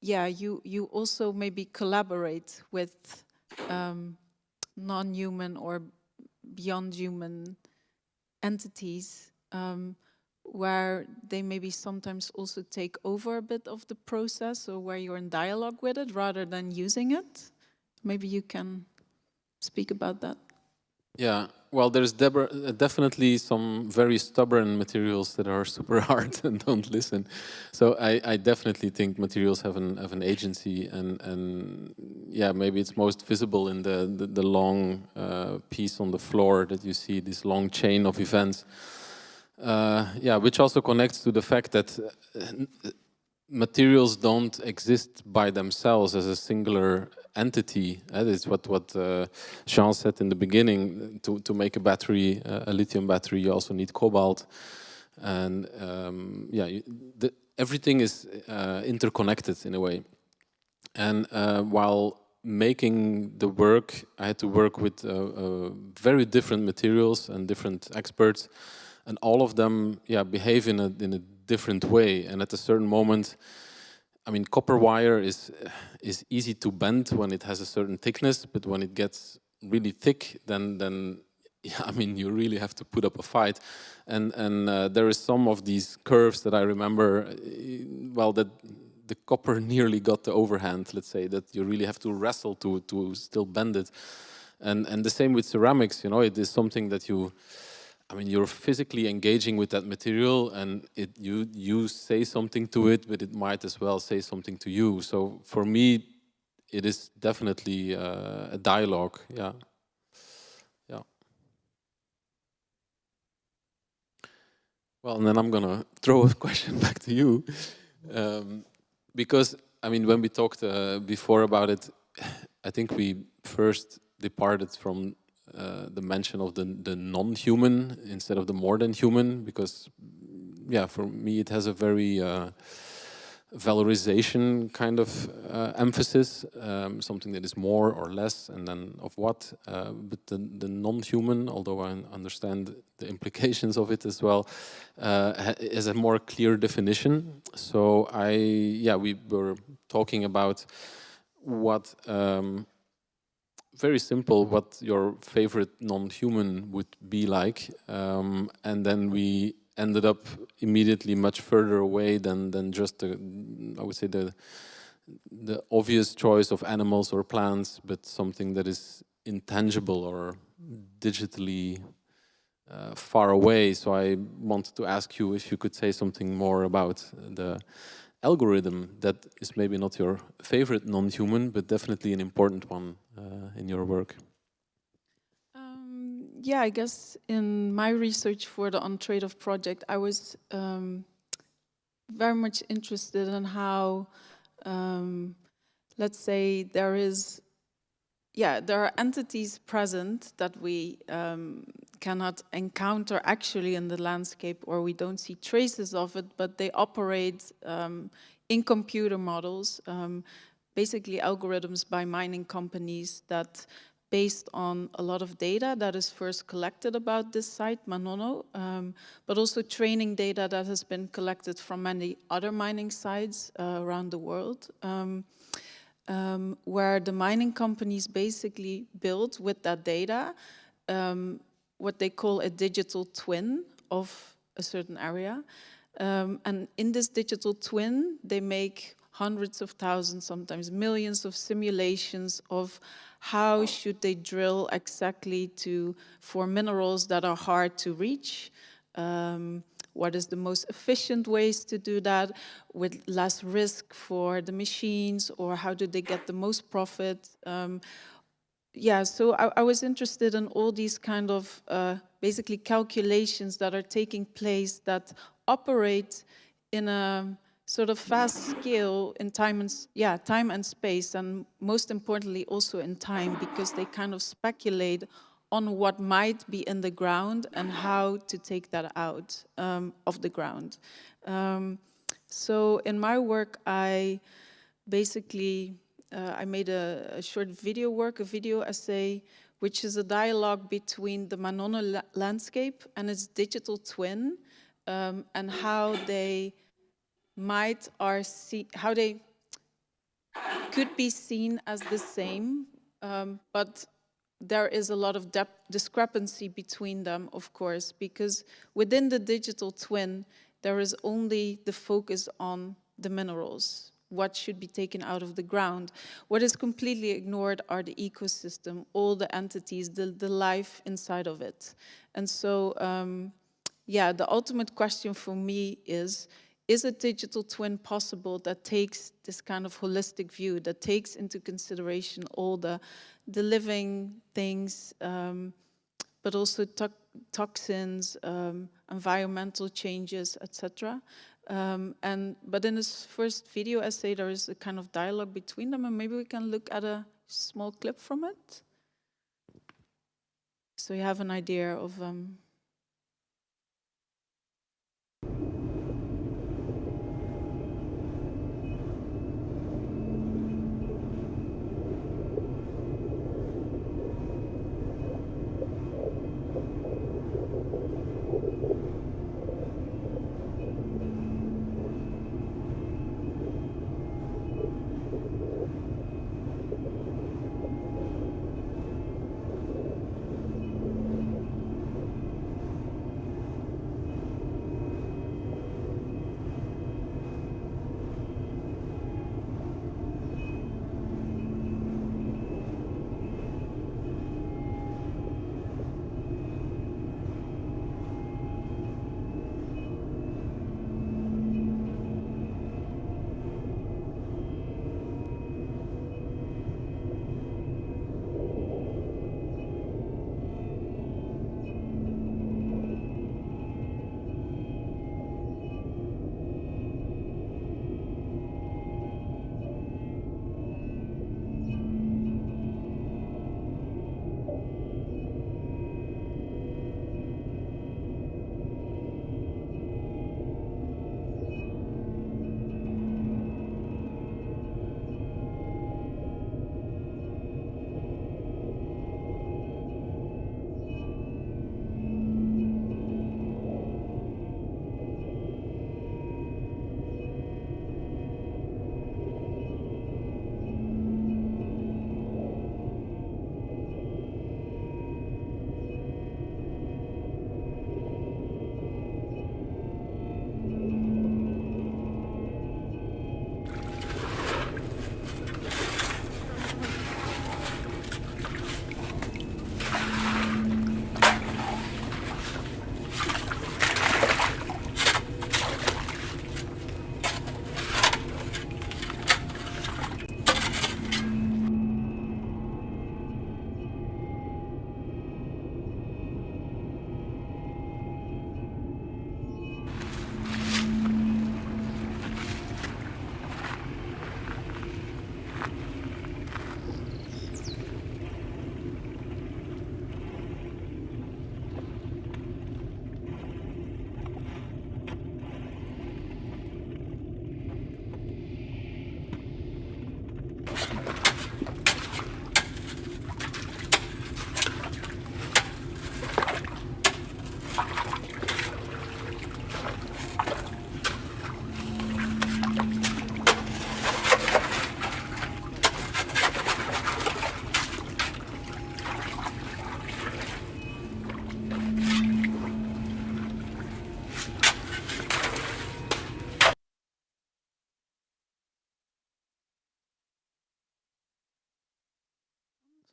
you also maybe collaborate with non-human or beyond human entities where they maybe sometimes also take over a bit of the process, or where you're in dialogue with it rather than using it? Maybe you can speak about that. Yeah, well, there's definitely some very stubborn materials that are super hard and don't listen. So I definitely think materials have an agency, and yeah, maybe it's most visible in the long piece on the floor that you see, this long chain of events. Yeah, which also connects to the fact that materials don't exist by themselves as a singular entity. That is what Jean said in the beginning. To make a battery, a lithium battery, you also need cobalt, and yeah, everything is interconnected in a way. And while making the work, I had to work with very different materials and different experts, and all of them, yeah, behave in a different way. And at a certain moment, I mean, copper wire is easy to bend when it has a certain thickness, but when it gets really thick, then yeah, I mean, you really have to put up a fight. And there is some of these curves that I remember, well, that the copper nearly got the overhand. Let's say that you really have to wrestle to still bend it. And the same with ceramics. You know, it is something that I mean, you're physically engaging with that material, and you say something to it, but it might as well say something to you. So for me, it is definitely a dialogue. Yeah, yeah. Well, and then I'm gonna throw a question back to you, because I mean, when we talked before about it, I think we first departed from the mention of the non-human instead of the more than human, because yeah, for me it has a very valorization kind of emphasis, something that is more or less, and then of what. But the non-human, although I understand the implications of it as well, is a more clear definition. So we were talking about what. Very simple, what your favorite non-human would be like, and then we ended up immediately much further away than just I would say the obvious choice of animals or plants, but something that is intangible or digitally far away. So I wanted to ask you if you could say something more about the algorithm that is maybe not your favorite non-human, but definitely an important one in your work. Yeah, I guess in my research for the On Trade-off project, I was very much interested in how, let's say, there are entities present that we cannot encounter actually in the landscape, or we don't see traces of it, but they operate in computer models, basically algorithms by mining companies that, based on a lot of data that is first collected about this site, Manono, but also training data that has been collected from many other mining sites around the world, where the mining companies basically build with that data what they call a digital twin of a certain area. And in this digital twin, they make hundreds of thousands, sometimes millions of simulations of how should they drill exactly for minerals that are hard to reach. What is the most efficient ways to do that with less risk for the machines, or how do they get the most profit? Yeah, so I was interested in all these kind of basically calculations that are taking place that operate in a sort of fast scale in time and space, and most importantly also in time, because they kind of speculate on what might be in the ground and how to take that out of the ground. So in my work, I basically I made a short a video essay, which is a dialogue between the Manono landscape and its digital twin, and how they could be seen as the same, but there is a lot of discrepancy between them, of course, because within the digital twin, there is only the focus on the minerals, what should be taken out of the ground. What is completely ignored are the ecosystem, all the entities, the life inside of it. And so, yeah, the ultimate question for me is a digital twin possible that takes this kind of holistic view, that takes into consideration all the living things, but also toxins, environmental changes, etc. But in this first video essay, there is a kind of dialogue between them, and maybe we can look at a small clip from it, so you have an idea of.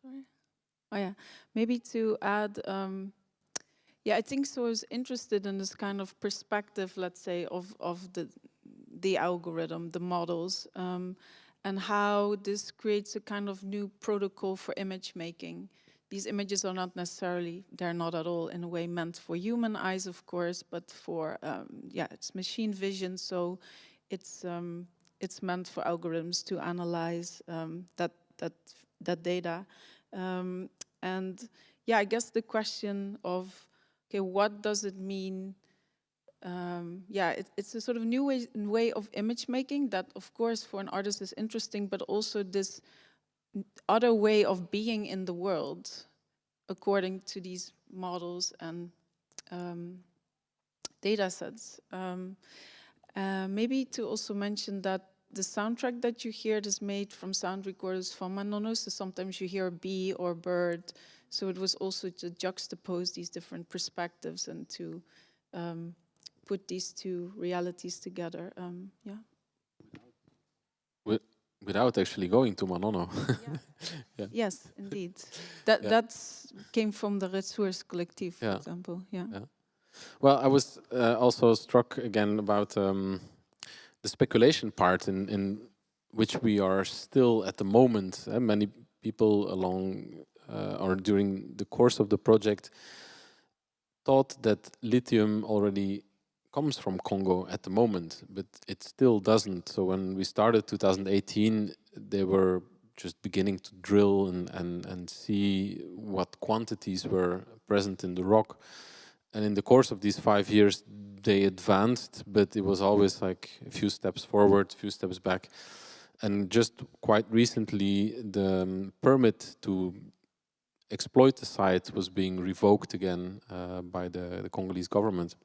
Sorry. Oh yeah, maybe to add, yeah, I think so. I was interested in this kind of perspective, let's say, of the algorithm, the models, and how this creates a kind of new protocol for image making. These images are not necessarily, they're not at all in a way meant for human eyes, of course, but for, yeah, it's machine vision, so it's meant for algorithms to analyze that data. And yeah, I guess the question of, okay, what does it mean? Yeah, it's a sort of new way of image making that, of course, for an artist is interesting, but also this other way of being in the world, according to these models and data sets. Maybe to also mention that the soundtrack that you hear is made from sound recorders from Manono, so sometimes you hear a bee or a bird So it was also to juxtapose these different perspectives and to put these two realities together. Yeah. Without actually going to Manono. Yeah. Yes, indeed. That came from the Resource Collective, for example. Yeah. Well, I was also struck again about the speculation part in which we are still at the moment. Many people along or during the course of the project thought that lithium already comes from Congo at the moment, but it still doesn't. So when we started 2018, they were just beginning to drill and see what quantities were present in the rock. And in the course of these 5 years, they advanced, but it was always like a few steps forward, a few steps back. And just quite recently, the permit to exploit the site was being revoked again by the Congolese government.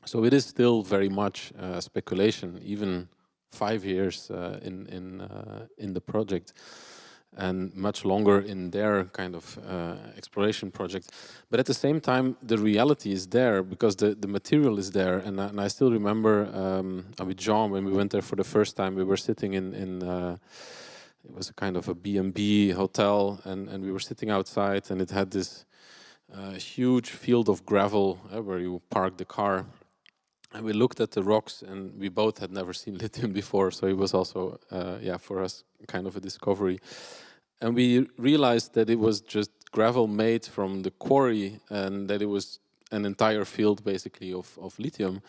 So it is still very much speculation, even 5 years in the project, and much longer in their kind of exploration project. But at the same time, the reality is there because the material is there. And I still remember Abidjan, when we went there for the first time, we were sitting in it was a kind of a B&B hotel, and we were sitting outside, and it had this huge field of gravel where you park the car. And we looked at the rocks, and we both had never seen lithium before, so it was also, for us, kind of a discovery. And we realized that it was just gravel made from the quarry, and that it was an entire field, basically, of lithium.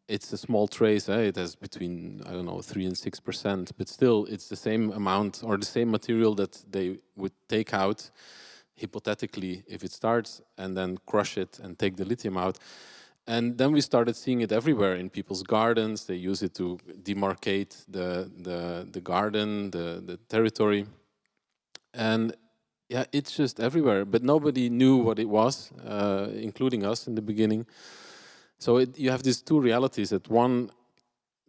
It's a small trace. It has between, 3 and 6%, but still, it's the same amount or the same material that they would take out, hypothetically, if it starts, and then crush it and take the lithium out. And then we started seeing it everywhere in people's gardens. They use it to demarcate the garden, the territory. And it's just everywhere. But nobody knew what it was, including us in the beginning. So you have these two realities. At one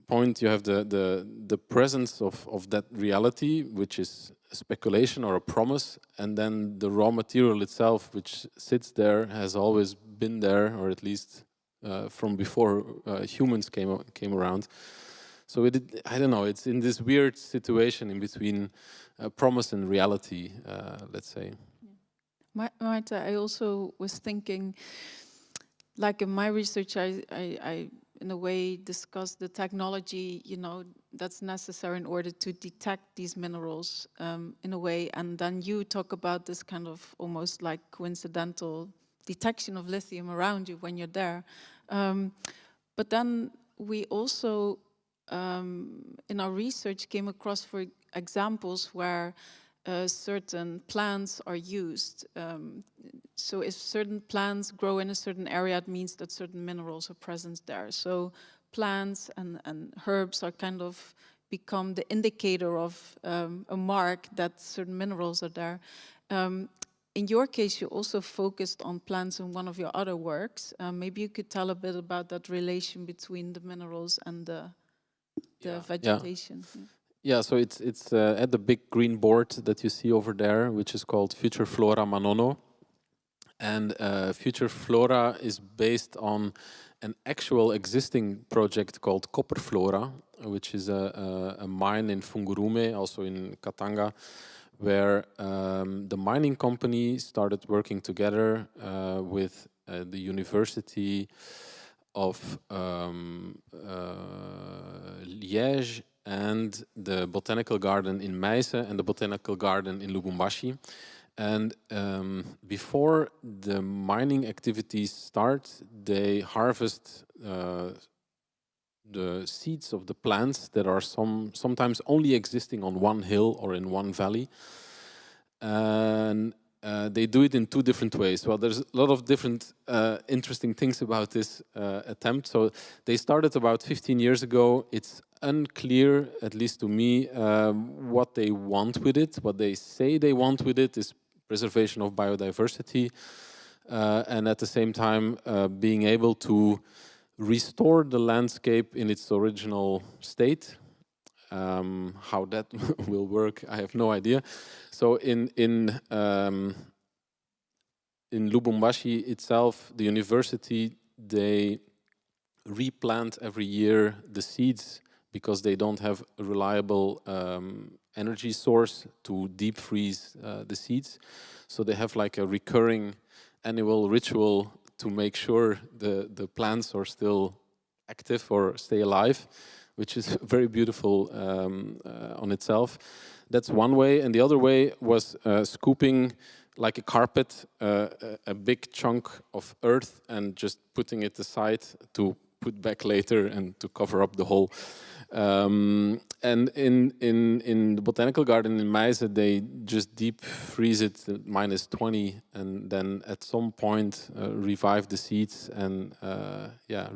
point, you have the presence of that reality, which is a speculation or a promise. And then the raw material itself, which sits there, has always been there, or at least from before humans came around. So I don't know, it's in this weird situation in between promise and reality, let's say. Marta, I also was thinking, like in my research, I in a way discussed the technology, that's necessary in order to detect these minerals in a way, and then you talk about this kind of almost like coincidental detection of lithium around you when you're there. But then we also, in our research, came across, for examples where certain plants are used. So if certain plants grow in a certain area, it means that certain minerals are present there. So plants and herbs are kind of become the indicator of a mark that certain minerals are there. In your case, you also focused on plants in one of your other works. Maybe you could tell a bit about that relation between the minerals and the vegetation. Yeah, so it's at the big green board that you see over there, which is called Future Flora Manono. And Future Flora is based on an actual existing project called Copper Flora, which is a mine in Fungurume, also in Katanga, where the mining company started working together with the University of Liège and the Botanical Garden in Meysse and the Botanical Garden in Lubumbashi. And before the mining activities start, they harvest the seeds of the plants that are sometimes only existing on one hill or in one valley. And they do it in two different ways. Well, there's a lot of different interesting things about this attempt. So they started about 15 years ago. It's unclear, at least to me, what they want with it. What they say they want with it is preservation of biodiversity, and at the same time being able to restore the landscape in its original state. How that will work, I have no idea. So in Lubumbashi itself, the university, they replant every year the seeds because they don't have a reliable energy source to deep freeze the seeds. So they have like a recurring annual ritual to make sure the plants are still active or stay alive, which is very beautiful on itself. That's one way. And the other way was scooping like a carpet, a big chunk of earth and just putting it aside to put back later and to cover up the hole. And in the botanical garden in Meize, they just deep freeze it at -20 and then at some point revive the seeds and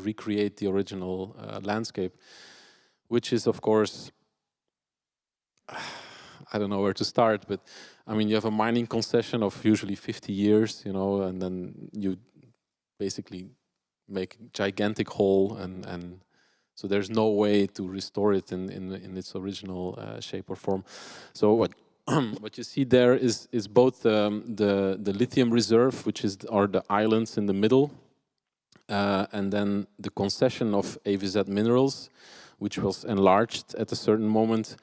recreate the original landscape, which is of course, I don't know where to start, but I mean, you have a mining concession of usually 50 years, you know, and then you basically make a gigantic hole, and so there's no way to restore it in its original shape or form. So what you see there is both the lithium reserve, which are the islands in the middle, and then the concession of AVZ Minerals, which was enlarged at a certain moment.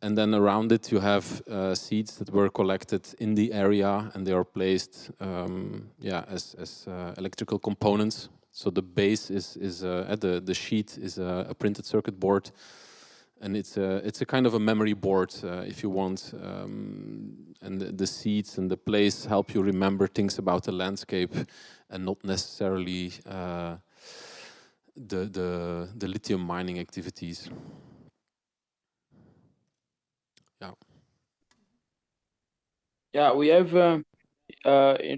And then around it, you have seeds that were collected in the area, and they are placed, as electrical components. So the base is the sheet is a printed circuit board, and it's a kind of a memory board, if you want. And the seeds and the place help you remember things about the landscape, and not necessarily the lithium mining activities. Yeah, we have in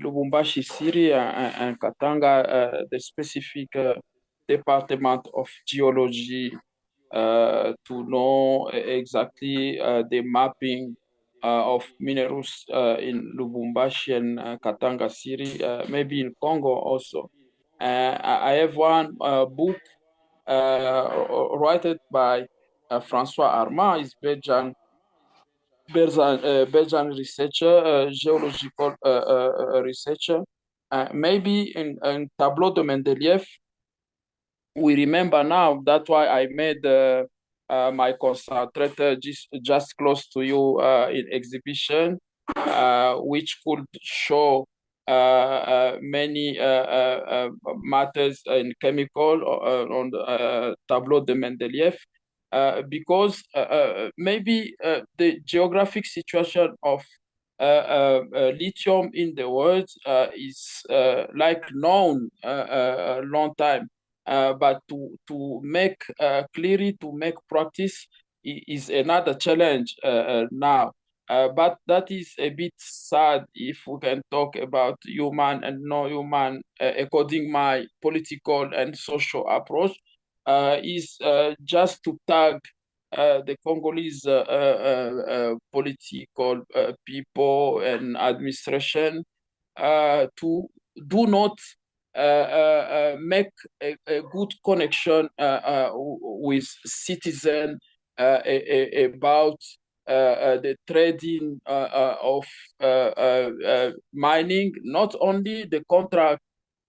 Lubumbashi City and Katanga the specific department of geology to know exactly the mapping of minerals in Lubumbashi and Katanga City, maybe in Congo also. I have one book written by François Armand, is Belgian researcher, geological researcher. Maybe in Tableau de Mendeleev, we remember now. That's why I made my concentrator just close to you in exhibition, which could show many matters in chemical on the Tableau de Mendeleev. Because maybe the geographic situation of lithium in the world is like known a long time, but to make clearly, to make practice is another challenge now. But that is a bit sad if we can talk about human and non-human according my political and social approach. Is just to tag the Congolese political people and administration to do not make a good connection with citizens about the trading of mining, not only the contract,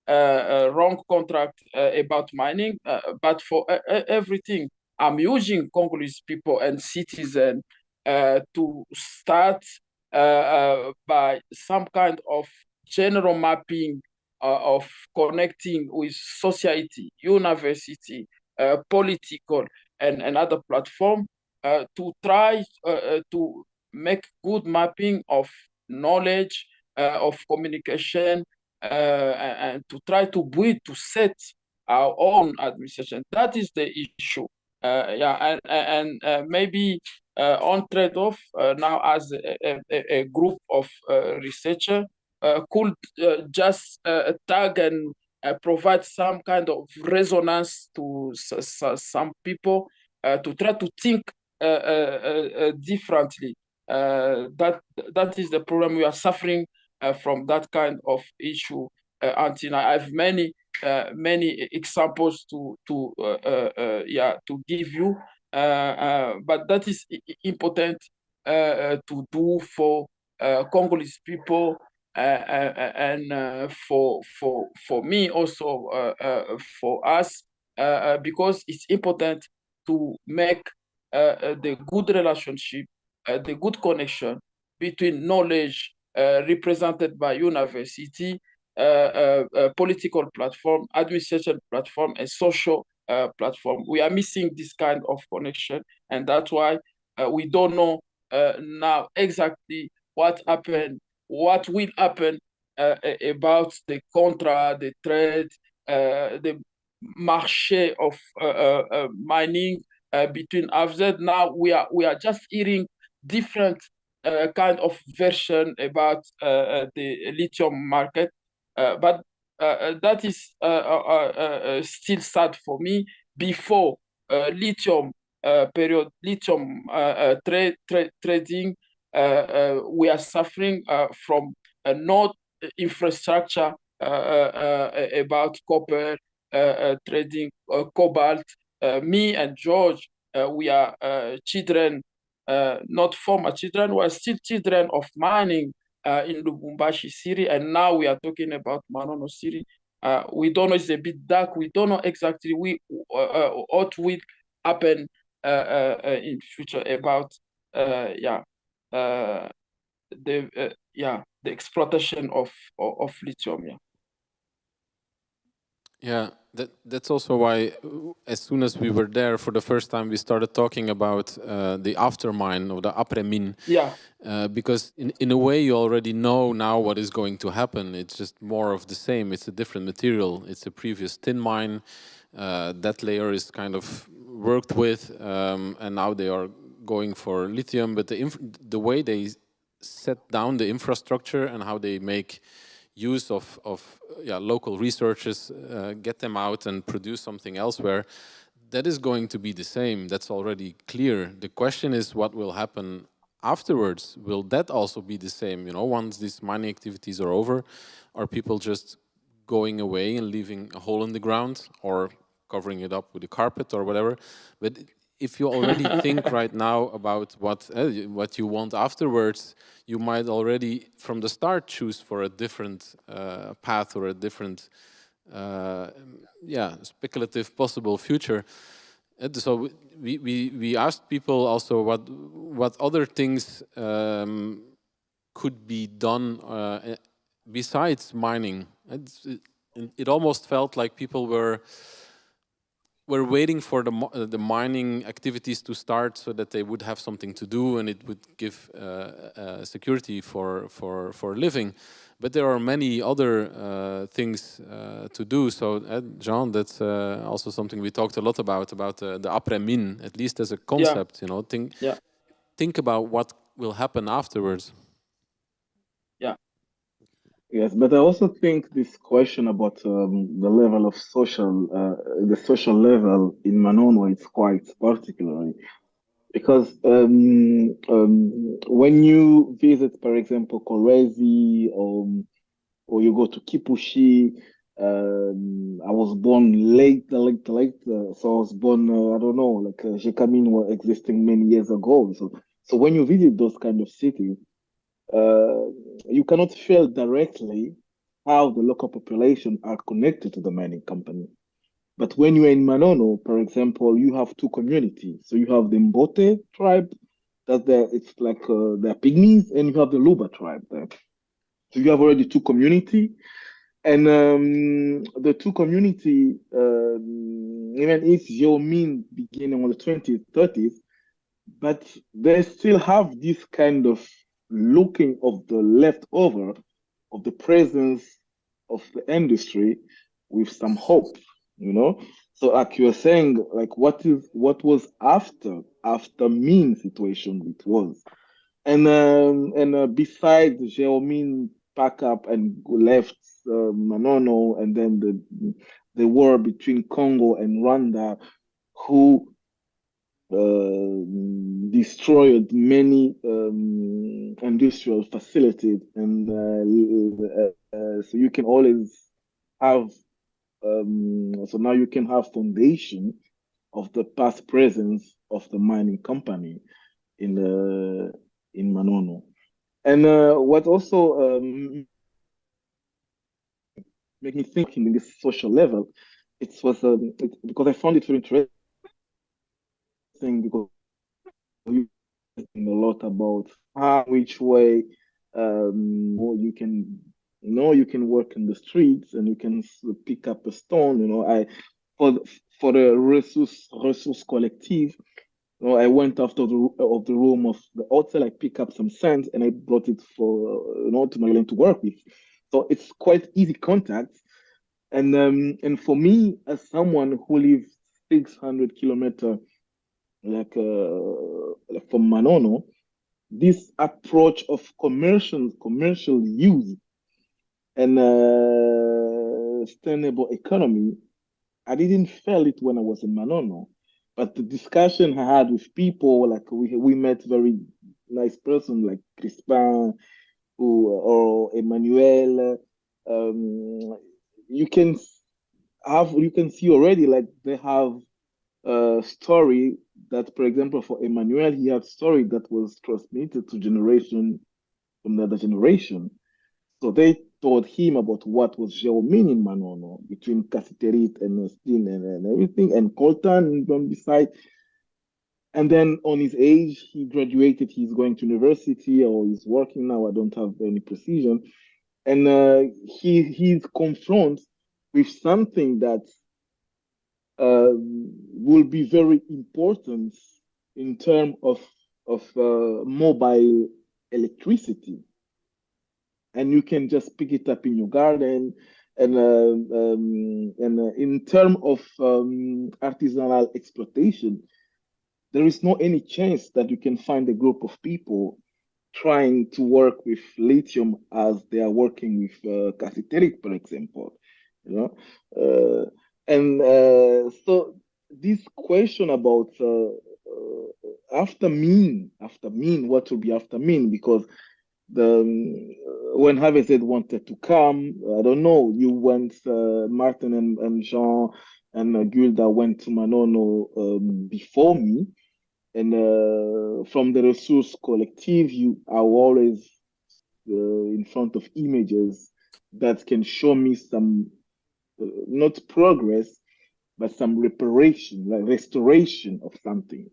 wrong contract about mining, but for everything. I'm using Congolese people and citizens to start by some kind of general mapping of connecting with society, university, political, and another platform to try to make good mapping of knowledge, of communication, and to try to build, to set our own administration. That is the issue. And maybe on trade-off now as a group of researchers could just tag and provide some kind of resonance to some people to try to think differently. That is the problem we are suffering from, that kind of issue. Until I have many examples to give you, But that is important to do for Congolese people and for me also for us because it's important to make the good relationship, the good connection between knowledge represented by university, political platform, administration platform, and social platform. We are missing this kind of connection, and that's why we don't know now exactly what happened, what will happen about the contract, the trade, the marché of mining between AFZ. Now we are just hearing different kind of version about the lithium market, but that is still sad for me. Before lithium period, lithium trading, we are suffering from not infrastructure about copper trading, cobalt. Me and George, we are children, not former children, we are still children of mining in Lubumbashi City, and now we are talking about Manono City. We don't know, it's a bit dark. We don't know exactly what will happen in future about the exploitation of lithium. Yeah, that's also why as soon as we were there for the first time, we started talking about the aftermine or the après-mine. Yeah. Because in a way you already know now what is going to happen. It's just more of the same. It's a different material. It's a previous tin mine. That layer is kind of worked with, and now they are going for lithium. But the way they set down the infrastructure and how they make use of local researchers, get them out and produce something elsewhere, that is going to be the same. That's already clear. The question is what will happen afterwards. Will that also be the same? You know, once these mining activities are over, are people just going away and leaving a hole in the ground or covering it up with a carpet or whatever? But if you already think right now about what you want afterwards, you might already from the start choose for a different path or a different speculative possible future. So we asked people also what other things could be done besides mining. It almost felt like people were waiting for the mining activities to start so that they would have something to do and it would give security for living. But there are many other things to do. So, Jean, that's also something we talked a lot about the après-mine, at least as a concept. Yeah. You know, think about what will happen afterwards. Yeah. Yes, but I also think this question about the level of the social level in Manono is quite particular, because when you visit, for example, Kolwezi or you go to Kipushi, I was born late, so I was born, I don't know, like Jekamin were existing many years ago. So when you visit those kind of cities, you cannot feel directly how the local population are connected to the mining company. But when you're in Manono, for example, you have two communities. So you have the Mbote tribe, it's like they're pygmies, and you have the Luba tribe there. So you have already two communities. And the two community, even if Geomin beginning on the 20s, 30s, but they still have this kind of looking of the leftover of the presence of the industry with some hope, you know. So like you were saying, like what was after mean situation it was, and besides Geomin pack up and left Manono, and then the war between Congo and Rwanda, who destroyed many industrial facilities, and so you can always have so now you can have foundation of the past presence of the mining company in Manono. And what also made me think in this social level, because I found it very interesting because we a lot about which way you can you can work in the streets and you can pick up a stone. For the resource collective, I went after the room of the hotel. I pick up some sand and I brought it for to Maryland to work with. So it's quite easy contact. And for me, as someone who lives 600 kilometers like from Manono, this approach of commercial use and sustainable economy, I didn't feel it when I was in Manono. But the discussion I had with people, like we met very nice person like Crispin or Emmanuel. You can see already like they have a story that, for example, for Emmanuel, he had story that was transmitted to generation from the other generation. So they told him about what was Jeomin in Manono between Kasiterit and Nostin and everything, and Coltan from beside. And then on his age, he graduated, he's going to university or he's working now, I don't have any precision. And he's confronted with something that will be very important in terms of mobile electricity. And you can just pick it up in your garden. And in terms of artisanal exploitation, there is no any chance that you can find a group of people trying to work with lithium as they are working with cassiterit, for example. So this question about after mean, what will be after mean? Because when Havezed wanted to come, I don't know, you went, Martin and Jean and Gilda went to Manono before me. And from the resource collective, you are always in front of images that can show me some, not progress, but some reparation, like restoration of something.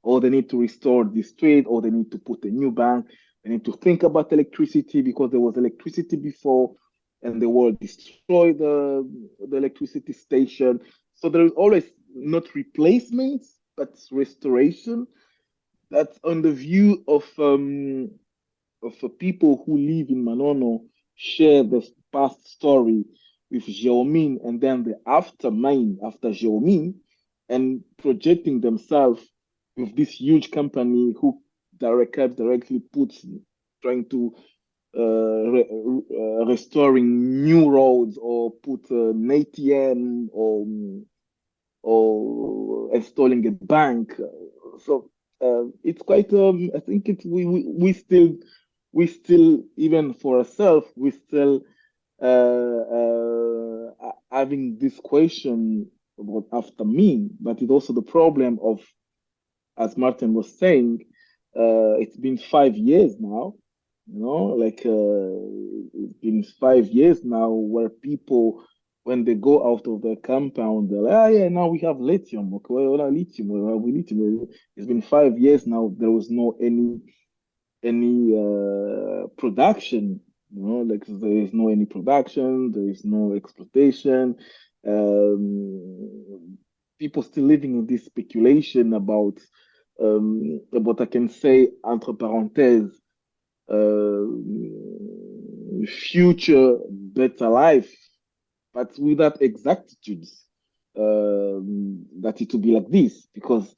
Or they need to restore the street, or they need to put a new bank. They need to think about electricity because there was electricity before and they will destroy the electricity station. So there is always not replacements, but restoration. That's on the view of people who live in Manono, share the past story with Jeomin and then the after Jeomin, and projecting themselves with this huge company who directly puts trying to restoring new roads or put an ATM or installing a bank. So it's quite. I think it's we still even for ourselves we still having this question about after me, but it's also the problem of, as Martin was saying, it's been 5 years now. It's been 5 years now where people, when they go out of their compound, they're like, yeah, now we have lithium. Okay, well, lithium, we lithium. It's been 5 years now. There was no any production. There is no any production. There is no exploitation. People still living in this speculation about I can say entre parenthèses, future better life, but without exactitudes that it will be like this, because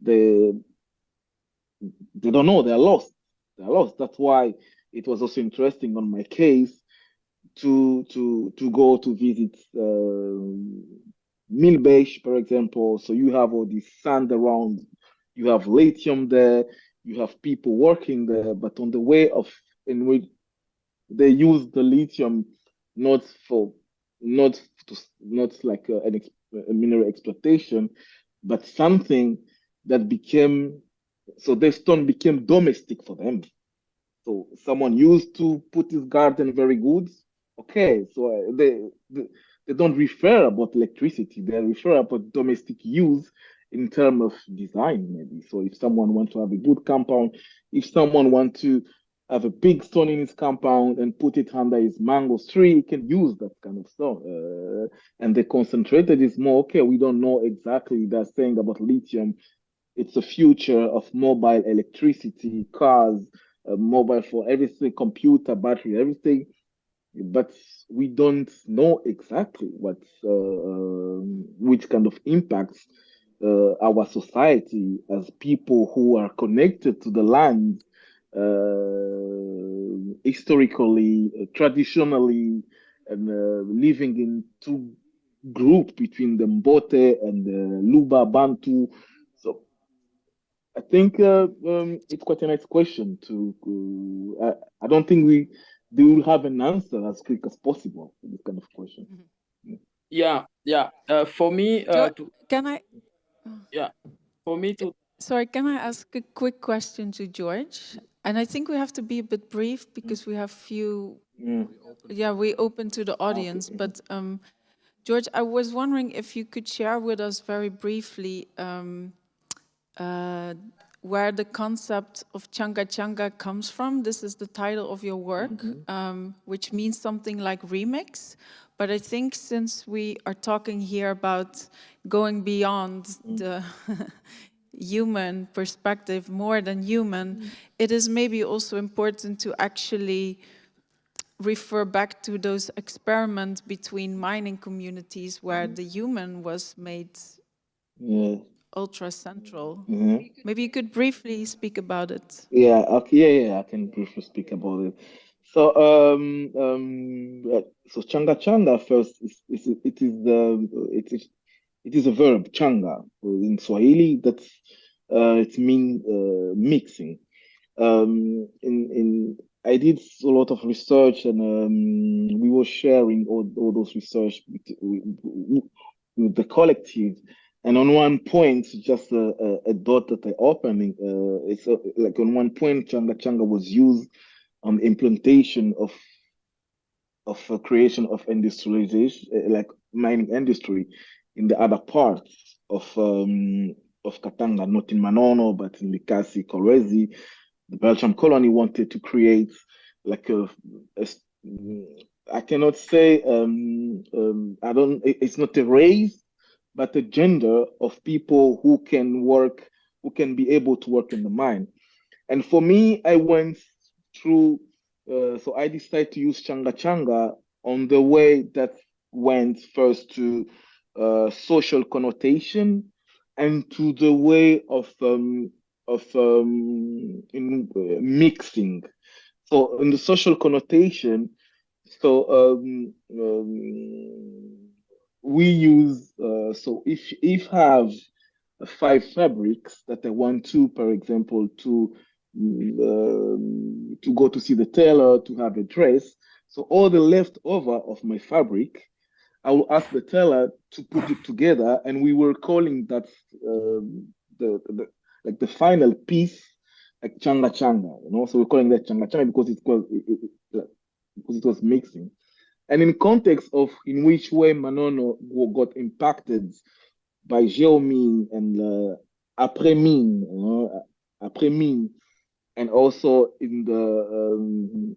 they don't know, they're lost. That's why it was also interesting on my case to go to visit Milbesh, for example. So you have all this sand around, you have lithium there, you have people working there, but on the way in which they use the lithium not like a mineral exploitation, but something that became, so the stone became domestic for them. So someone used to put his garden very good. Okay, so they don't refer about electricity. They refer about domestic use in terms of design, maybe. So if someone wants to have a good compound, if someone wants to have a big stone in his compound and put it under his mango tree, he can use that kind of stone. And the concentrated is more, okay, we don't know exactly. They're saying about lithium, it's the future of mobile electricity, cars, mobile for everything, computer, battery, everything. But we don't know exactly what, which kind of impacts our society as people who are connected to the land historically, traditionally, and living in two groups between the Mbote and the Luba Bantu. So I think it's quite a nice question I don't think they will have an answer as quick as possible for this kind of question. Yeah. For me, Can I? for me to. Sorry, can I ask a quick question to George? And I think we have to be a bit brief because we have few. Yeah, we open to the audience. Okay. But George, I was wondering if you could share with us very briefly where the concept of Changa Changa comes from. This is the title of your work, which means something like remix. But I think since we are talking here about going beyond the human perspective, more than human, it is maybe also important to actually refer back to those experiments between mining communities where the human was made ultra central. Maybe you could briefly speak about it. Yeah, okay, yeah, I can briefly speak about it. So, so changa changa first it is a verb changa in Swahili. That's it means mixing. I did a lot of research, and we were sharing all those research with the collective. And on one point, just a dot that I opened, it's like on one point, Changa Changa was used on the implementation of creation of industrialization, like mining industry, in the other parts of Katanga, not in Manono, but in Likasi, Kolwezi. The Belgian colony wanted to create like I cannot say it's not a race, but a gender of people who can work, who can be able to work in the mine. And for me, I went through, so I decided to use Changa Changa on the way that went first to social connotation and to the way of mixing. So in the social connotation, so we use so if have 5 fabrics that I want to, for example, to go to see the tailor to have a dress. So all the leftover of my fabric, I will ask the tailor to put it together, and we were calling that the like the final piece, like changa changa, you know. So we're calling that changa changa because because it was mixing, and in context of in which way Manono got impacted by geomine and après mine, you know, après mine, and also in the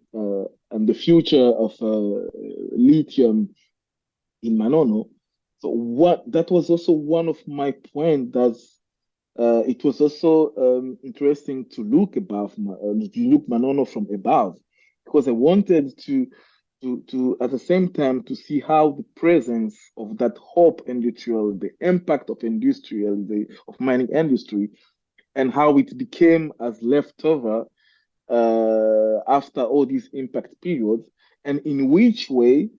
and the future of lithium in Manono. So what that was also one of my points. That's it was also interesting to look above, look Manono from above, because I wanted to at the same time to see how the presence of that hope industrial, the impact of industrial, of mining industry, and how it became as leftover after all these impact periods, and in which way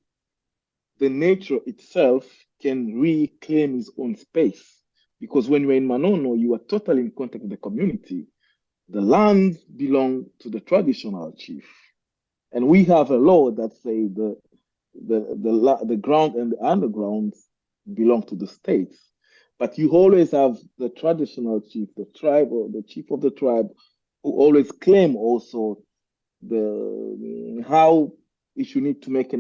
the nature itself can reclaim its own space. Because when you're in Manono, you are totally in contact with the community. The lands belong to the traditional chief. And we have a law that say the ground and the underground belong to the states. But you always have the traditional chief, the tribe or the chief of the tribe, who always claim also the how if you need to make a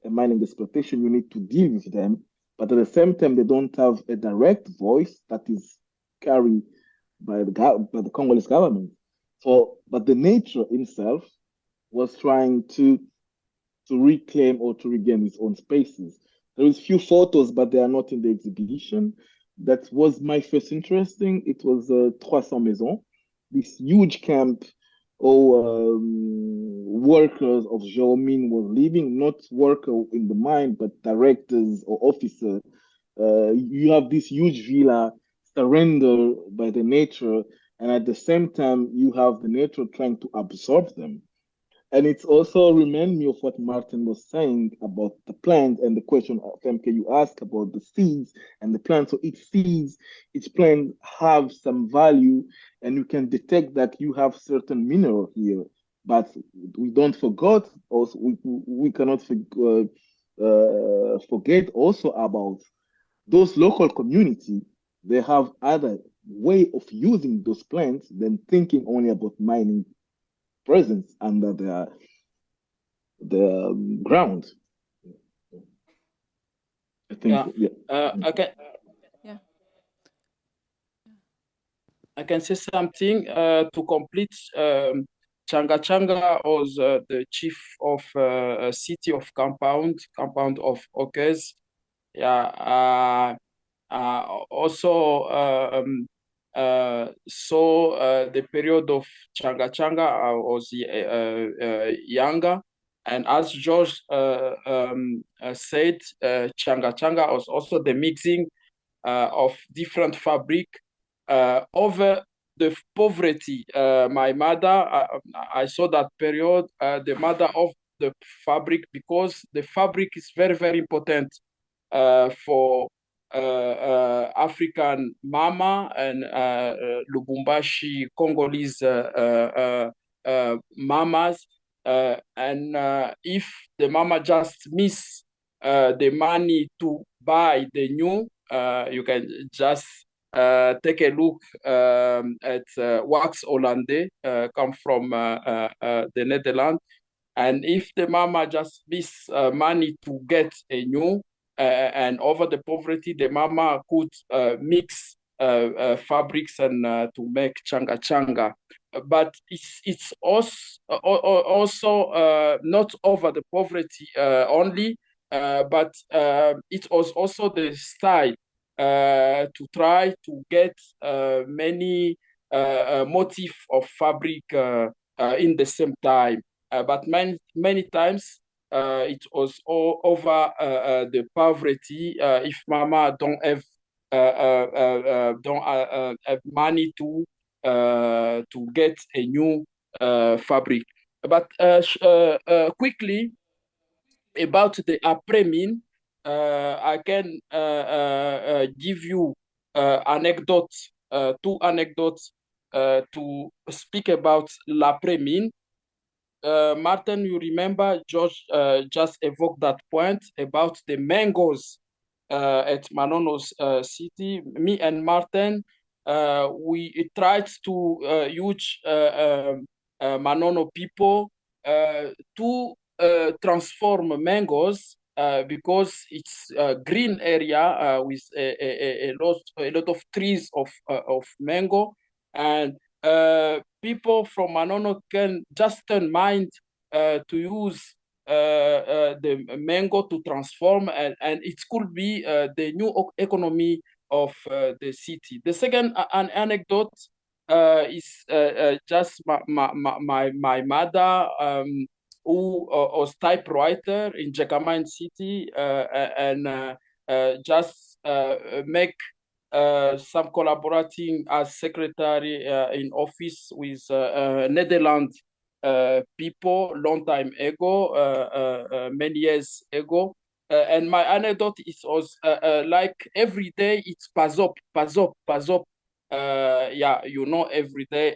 mining exploitation, you need to deal with them. But at the same time, they don't have a direct voice that is carried by the Congolese government. So, but the nature himself was trying to reclaim or to regain its own spaces. There is few photos, but they are not in the exhibition. That was my first interesting. It was 300 Maisons, this huge camp or workers of Jérôme were living, not worker in the mine, but directors or officers. You have this huge villa surrendered by the nature, and at the same time, you have the nature trying to absorb them. And it's also remind me of what Martin was saying about the plant and the question, Femke, you asked about the seeds and the plant. So each plant have some value, and you can detect that you have certain mineral here. But we don't forget also, we cannot forget also about those local community. They have other way of using those plants than thinking only about mining presence under the ground. I think, I can say something to complete. Changa Changa was the chief of city of compound of Okez. Yeah. Also, the period of Changa Changa was younger. And as George said, Changa Changa was also the mixing of different fabric over the poverty. My mother, I saw that period, the mother of the fabric, because the fabric is very, very important for African mama and Lubumbashi Congolese mamas. And if the mama just miss the money to buy the new, you can just take a look at wax Hollandais, come from the Netherlands. And if the mama just miss money to get a new, and over the poverty, the mama could mix fabrics and to make changa changa. But it's also not over the poverty only, but it was also the style to try to get many motif of fabric in the same time. But many times it was all over the poverty. If mama don't have money to get a new fabric. But quickly about the après-mine, I can give you anecdotes, two anecdotes to speak about l'après-mine. Martin, you remember George just evoked that point about the mangoes at Manono's city. Me and Martin, we tried to use Manono people to transform mangoes because it's a green area with a lot of trees of mango, and people from Manono can just turn mind to use the mango to transform, and it could be the new economy of the city. The second anecdote is just my mother, who was typewriter in Jacamine City, and just make some collaborating as secretary in office with Netherlands people long time ago, many years ago. And my anecdote is was like every day it's pas up. Yeah, you know, every day,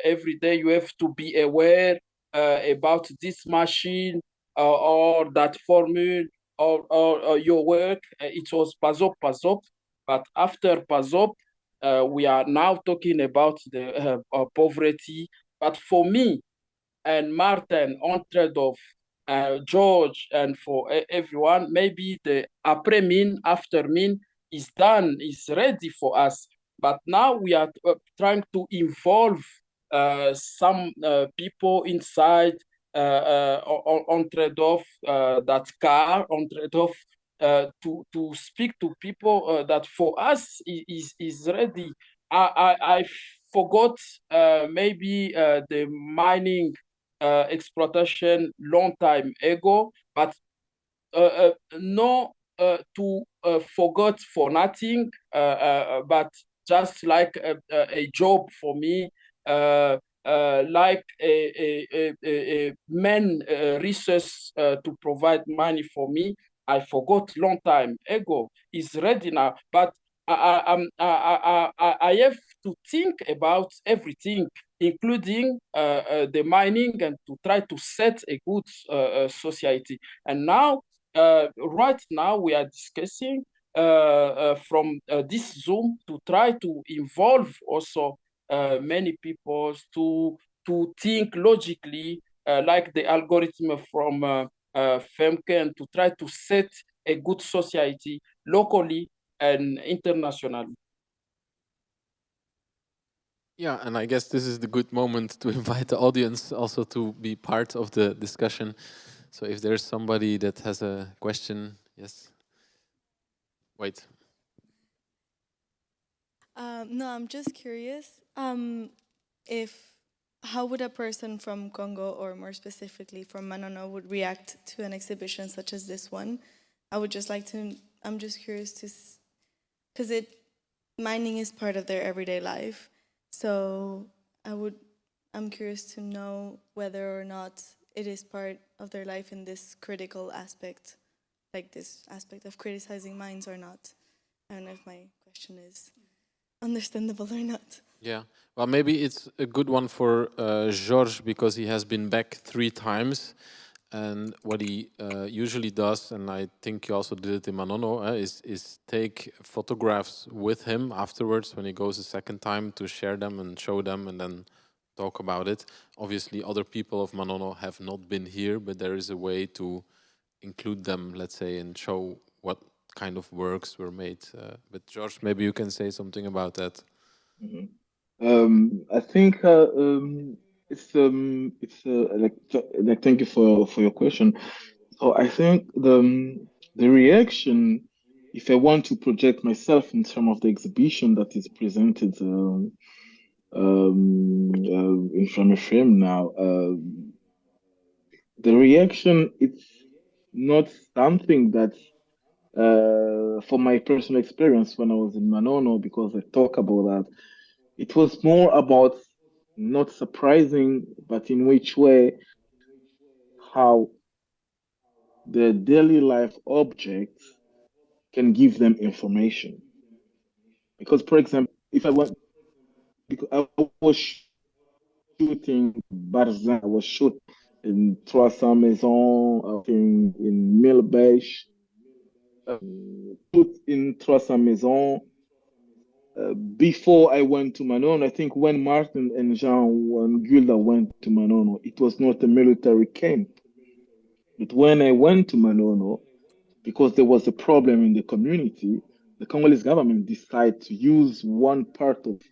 every day you have to be aware about this machine or that formula. or your work. It was Pazop Pazop, but after Pazop, we are now talking about the poverty. But for me and Martin, Entredov, George, and for everyone, maybe the après mine, after mine is done, is ready for us. But now we are trying to involve some people inside Entredov, that car, Entredov, to speak to people that for us is ready. I forgot maybe the mining exploitation long time ago, but no to forget for nothing, but just like a job for me, like a main resource to provide money for me. I forgot long time ago. Is ready now, but I have to think about everything, including the mining, and to try to set a good society. And now, right now, we are discussing from this Zoom to try to involve also many people to think logically, like the algorithm from Femke, and to try to set a good society locally and internationally. Yeah, and I guess this is the good moment to invite the audience also to be part of the discussion. So if there's somebody that has a question, yes. Wait. No, I'm just curious. If how would a person from Congo, or more specifically from Manono, would react to an exhibition such as this one? I would just like to. I'm just curious to, because mining is part of their everyday life. So I'm curious to know whether or not it is part of their life in this critical aspect, like this aspect of criticizing mines or not. I don't know if my question is understandable or not. Yeah, well, maybe it's a good one for Georges, because he has been back 3 times. And what he usually does, and I think you also did it in Manono, is take photographs with him afterwards when he goes a second time, to share them and show them and then talk about it. Obviously, other people of Manono have not been here, but there is a way to include them, let's say, and show what kind of works were made. But George, maybe you can say something about that. I think it's like thank you for your question. So I think the reaction, if I want to project myself in terms of the exhibition that is presented in front of him now, the reaction, it's not something that from my personal experience when I was in Manono, because I talk about that. It was more about not surprising, but in which way, how the daily life objects can give them information. Because, for example, if I went, because I was shooting Barzan, I was shooting in Trois Saint Maison, I think in Milbeche, put in Trois Saint Maison. Before I went to Manono, I think when Martin and Jean and Gilda went to Manono, it was not a military camp. But when I went to Manono, because there was a problem in the community, the Congolese government decided to use one part of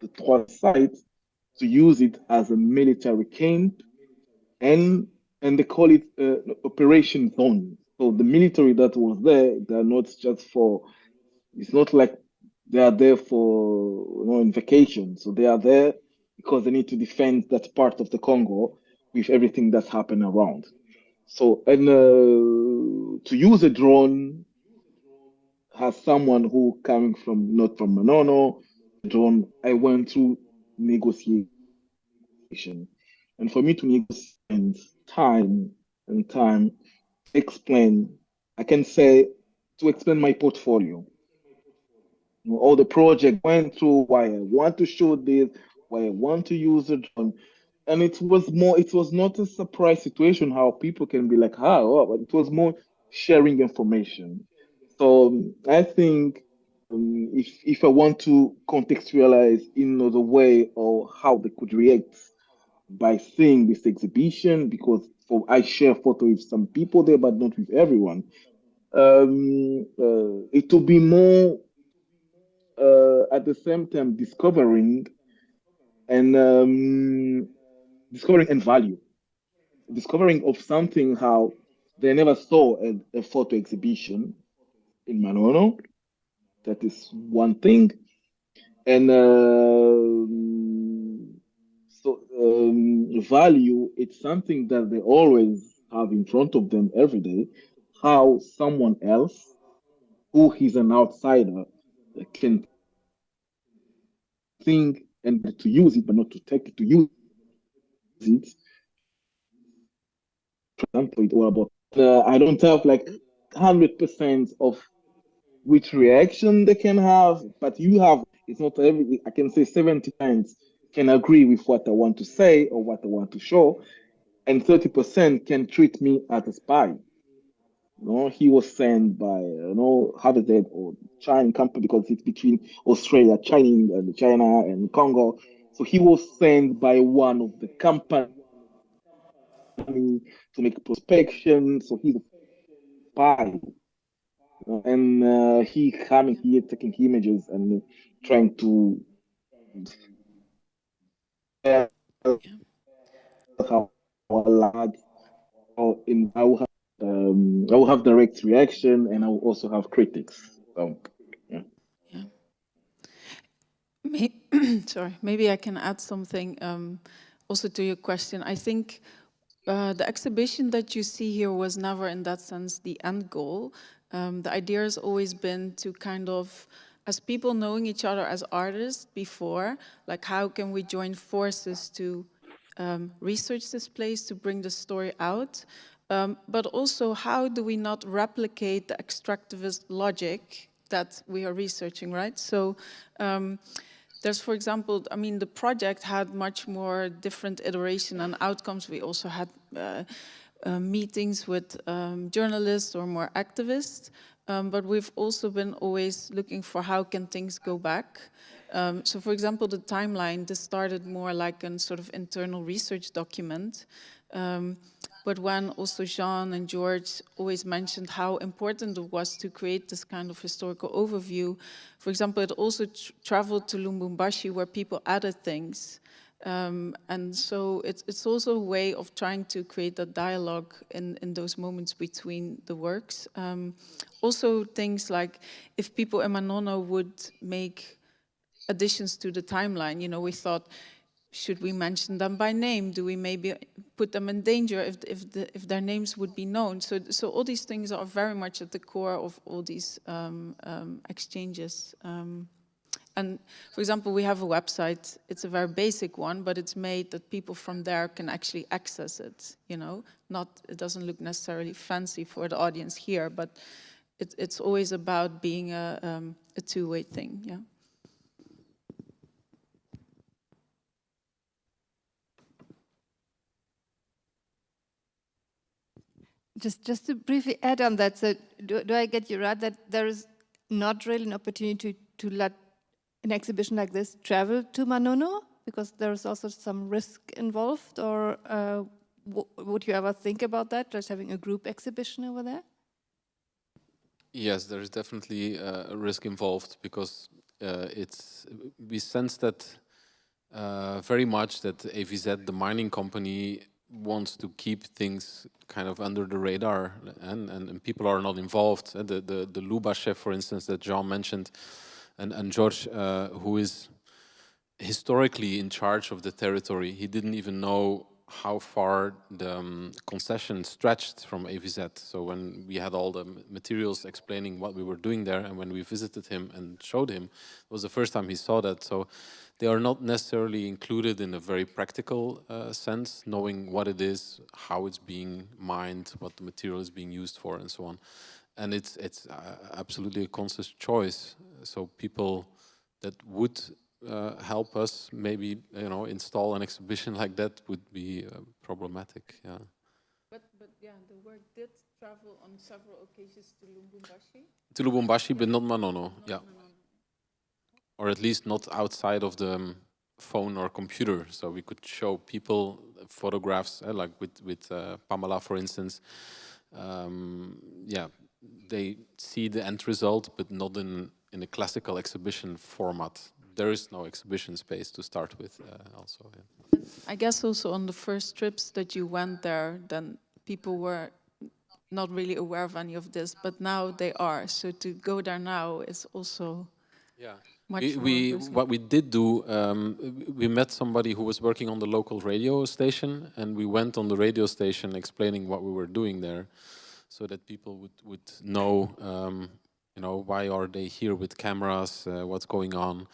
the Trois sites to use it as a military camp, and they call it operation zone. So the military that was there, they're not just for, it's not like they are there for in vacation. So they are there because they need to defend that part of the Congo with everything that's happened around. So, and to use a drone has someone who coming from not from Manono, drone, I went through negotiation. And for me to negotiate time and time, explain, I can say, to explain my portfolio. All the project went through, why I want to show this, why I want to use a drone. And it was not a surprise situation how people can be like, but it was more sharing information. So I think if I want to contextualize in the way or how they could react by seeing this exhibition, because I share photo with some people there, but not with everyone. It will be more at the same time and discovering and value, discovering of something how they never saw a photo exhibition in Manono. That is one thing, and value. It's something that they always have in front of them every day. How someone else who is an outsider can think and to use it, but not to take it, to use it. For example, it's all about. I don't have like 100% of which reaction they can have, but you have. It's not every. I can say 70% can agree with what I want to say or what I want to show, and 30% can treat me as a spy. He was sent by Harvard or China company because it's between Australia, China and Congo. So he was sent by one of the company to make prospection. So he's a spy, and he coming here taking images and trying to how large I will have direct reaction and I will also have critics. So, yeah. Sorry, maybe I can add something also to your question. I think the exhibition that you see here was never in that sense the end goal. The idea has always been to kind of, as people knowing each other as artists before, like how can we join forces to research this place, to bring the story out, but also how do we not replicate the extractivist logic that we are researching, right? So there's, for example, I mean, the project had much more different iteration and outcomes. We also had meetings with journalists or more activists, but we've also been always looking for how can things go back. So for example, the timeline, this started more like a sort of internal research document. But when also Jean and George always mentioned how important it was to create this kind of historical overview, for example, it also traveled to Lubumbashi where people added things. And so it's also a way of trying to create a dialogue in those moments between the works. Also things like if people in Manono would make additions to the timeline, you know, we thought, should we mention them by name? Do we maybe put them in danger if their names would be known? So all these things are very much at the core of all these exchanges. And for example, we have a website. It's a very basic one, but it's made that people from there can actually access it. You know, it doesn't look necessarily fancy for the audience here, but it's always about being a two-way thing. Yeah. Just to briefly add on that, so do I get you right that there is not really an opportunity to let an exhibition like this travel to Manono because there is also some risk involved, or would you ever think about that, just having a group exhibition over there? Yes, there is definitely a risk involved because we sense that very much that AVZ, the mining company, wants to keep things kind of under the radar, and people are not involved. The Luba chef, for instance, that Jean mentioned, and George, who is historically in charge of the territory, he didn't even know how far the concession stretched from AVZ. So when we had all the materials explaining what we were doing there, and when we visited him and showed him, it was the first time he saw that. So they are not necessarily included in a very practical sense, knowing what it is, how it's being mined, what the material is being used for, and so on. And it's absolutely a conscious choice. So people that would help us maybe, you know, install an exhibition like that would be problematic. Yeah. But yeah, the work did travel on several occasions to Lubumbashi? To Lubumbashi, but not Manono. Yeah, or at least not outside of the phone or computer. So we could show people photographs, like with Pamela, for instance. Yeah, they see the end result, but not in a classical exhibition format. There is no exhibition space to start with. Also, yeah. I guess also on the first trips that you went there, then people were not really aware of any of this, but now they are. So to go there now is also much more. What we did do, we met somebody who was working on the local radio station, and we went on the radio station explaining what we were doing there, so that people would know, you know, why are they here with cameras, what's going on.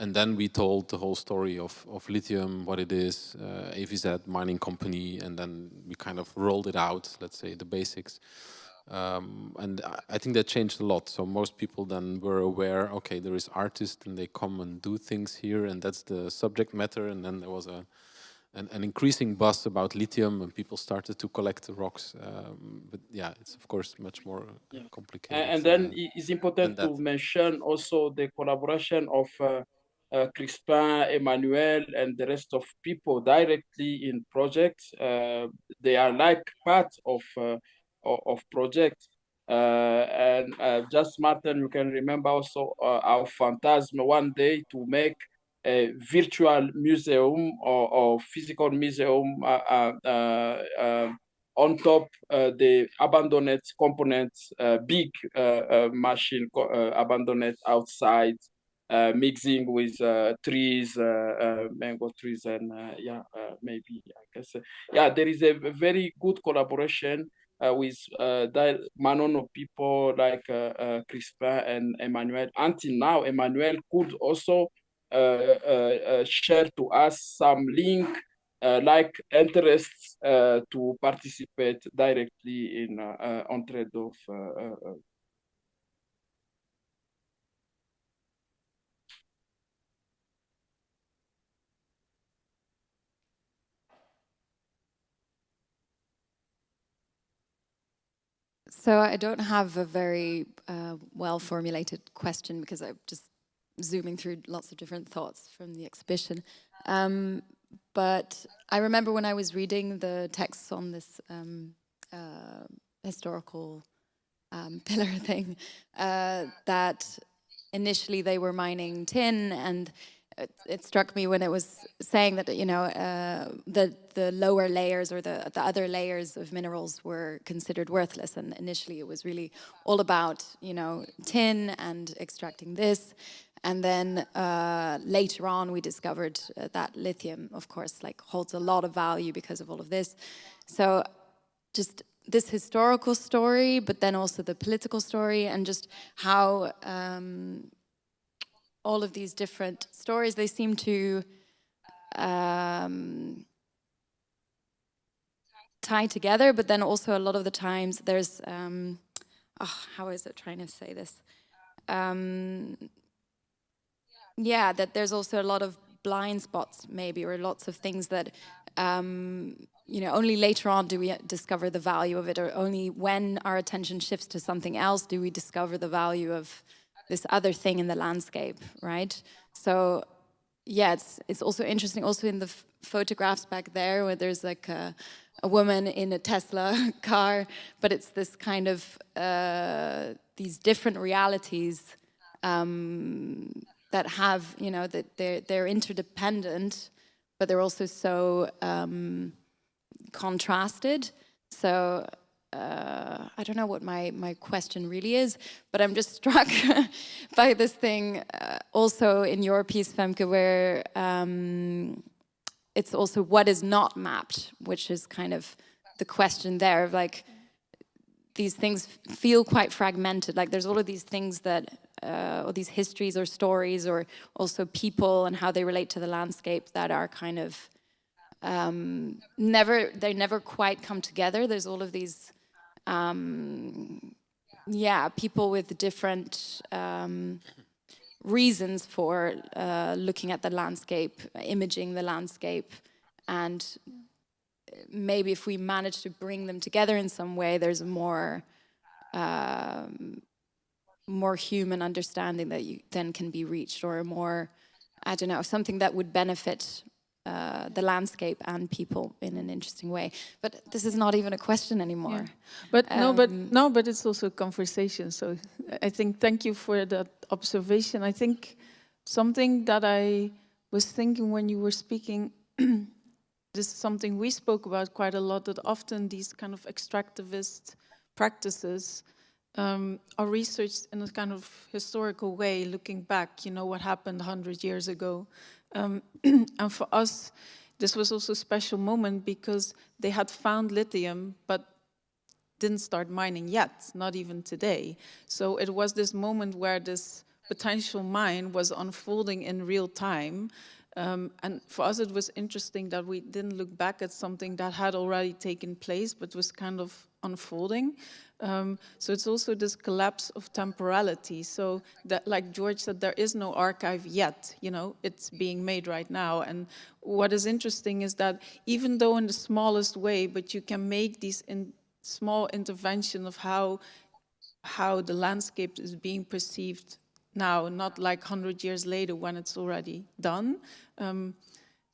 And then we told the whole story of lithium, what it is, AVZ mining company, and then we kind of rolled it out, let's say, the basics. And I think that changed a lot. So most people then were aware, okay, there is artists and they come and do things here, and that's the subject matter. And then there was an increasing buzz about lithium, and people started to collect the rocks. But yeah, it's of course much more complicated. And then it's important to mention also the collaboration of Crispin, Emmanuel, and the rest of people directly in projects. They are like part of projects. And just Martin, you can remember also our phantasm one day to make a virtual museum or physical museum on top the abandoned components, big machine abandoned outside, mixing with trees, mango trees, and maybe I guess there is a very good collaboration with Manono people like Crispin and Emmanuel. Until now, Emmanuel could also share to us some link like interests to participate directly in Entraide of So I don't have a very well-formulated question because I'm just zooming through lots of different thoughts from the exhibition. But I remember when I was reading the texts on this historical pillar thing, that initially they were mining tin, and it struck me when it was saying that, you know, the lower layers or the other layers of minerals were considered worthless, and initially it was really all about, you know, tin and extracting this. And then later on we discovered that lithium, of course, like holds a lot of value because of all of this. So just this historical story, but then also the political story, and just how all of these different stories, they seem to tie together, but then also a lot of the times there's, how is it trying to say this? Yeah, that there's also a lot of blind spots maybe, or lots of things that, you know, only later on do we discover the value of it, or only when our attention shifts to something else do we discover the value of this other thing in the landscape, right? So yeah, it's also interesting also in the photographs back there where there's like a woman in a Tesla car, but it's this kind of, these different realities that have, you know, that they're interdependent, but they're also so contrasted. So I don't know what my question really is, but I'm just struck by this thing also in your piece, Femke, where it's also what is not mapped, which is kind of the question there of like, these things feel quite fragmented, like there's all of these things that, or these histories or stories, or also people and how they relate to the landscape that are kind of, they never quite come together. There's all of these, people with different reasons for looking at the landscape, imaging the landscape, and maybe if we manage to bring them together in some way, there's a more human understanding that you then can be reached, or a more, I don't know, something that would benefit the landscape and people in an interesting way. But this is not even a question anymore. Yeah. But it's also a conversation. So I think, thank you for that observation. I think something that I was thinking when you were speaking, this is something we spoke about quite a lot, that often these kind of extractivist practices are researched in a kind of historical way, looking back, you know, what happened 100 years ago. And for us, this was also a special moment because they had found lithium, but didn't start mining yet, not even today. So it was this moment where this potential mine was unfolding in real time. And for us, it was interesting that we didn't look back at something that had already taken place, but was kind of unfolding. So it's also this collapse of temporality. So that, like George said, there is no archive yet, you know, it's being made right now. And what is interesting is that even though in the smallest way, but you can make these small intervention of how the landscape is being perceived now, not like 100 years later when it's already done.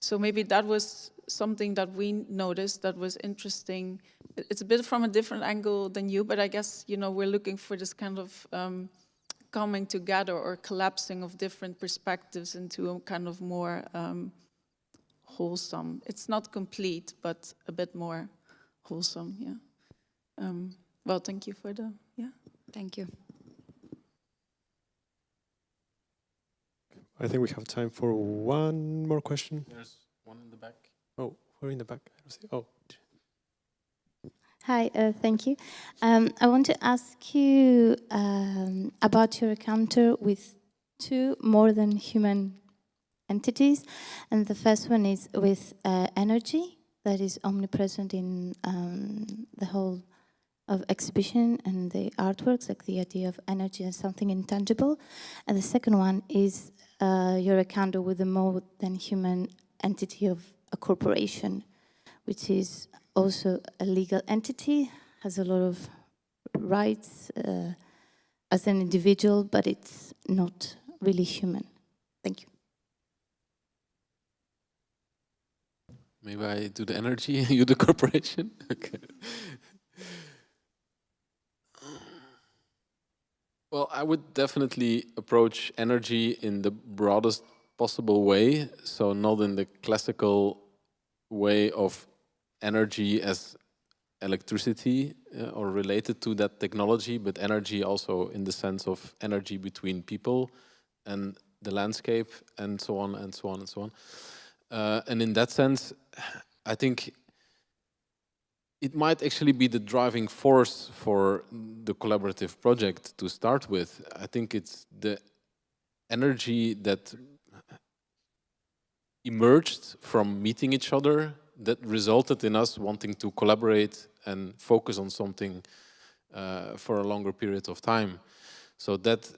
So maybe that was something that we noticed that was interesting. It's a bit from a different angle than you, but I guess, you know, we're looking for this kind of coming together or collapsing of different perspectives into a kind of more wholesome. It's not complete, but a bit more wholesome, yeah. Well, thank you for the, yeah. Thank you. I think we have time for one more question. There's one in the back. Oh, we're in the back. I don't see. Oh. Hi, thank you. I want to ask you about your encounter with two more than human entities. And the first one is with energy that is omnipresent in the whole of exhibition and the artworks, like the idea of energy as something intangible. And the second one is your encounter with the more than human entity of a corporation, which is also a legal entity, has a lot of rights as an individual, but it's not really human. Thank you. Maybe I do the energy, you the corporation? Okay. Well, I would definitely approach energy in the broadest possible way. So not in the classical way of energy as electricity or related to that technology, but energy also in the sense of energy between people and the landscape and so on and so on and so on. And in that sense, I think it might actually be the driving force for the collaborative project to start with. I think it's the energy that emerged from meeting each other that resulted in us wanting to collaborate and focus on something for a longer period of time. So that,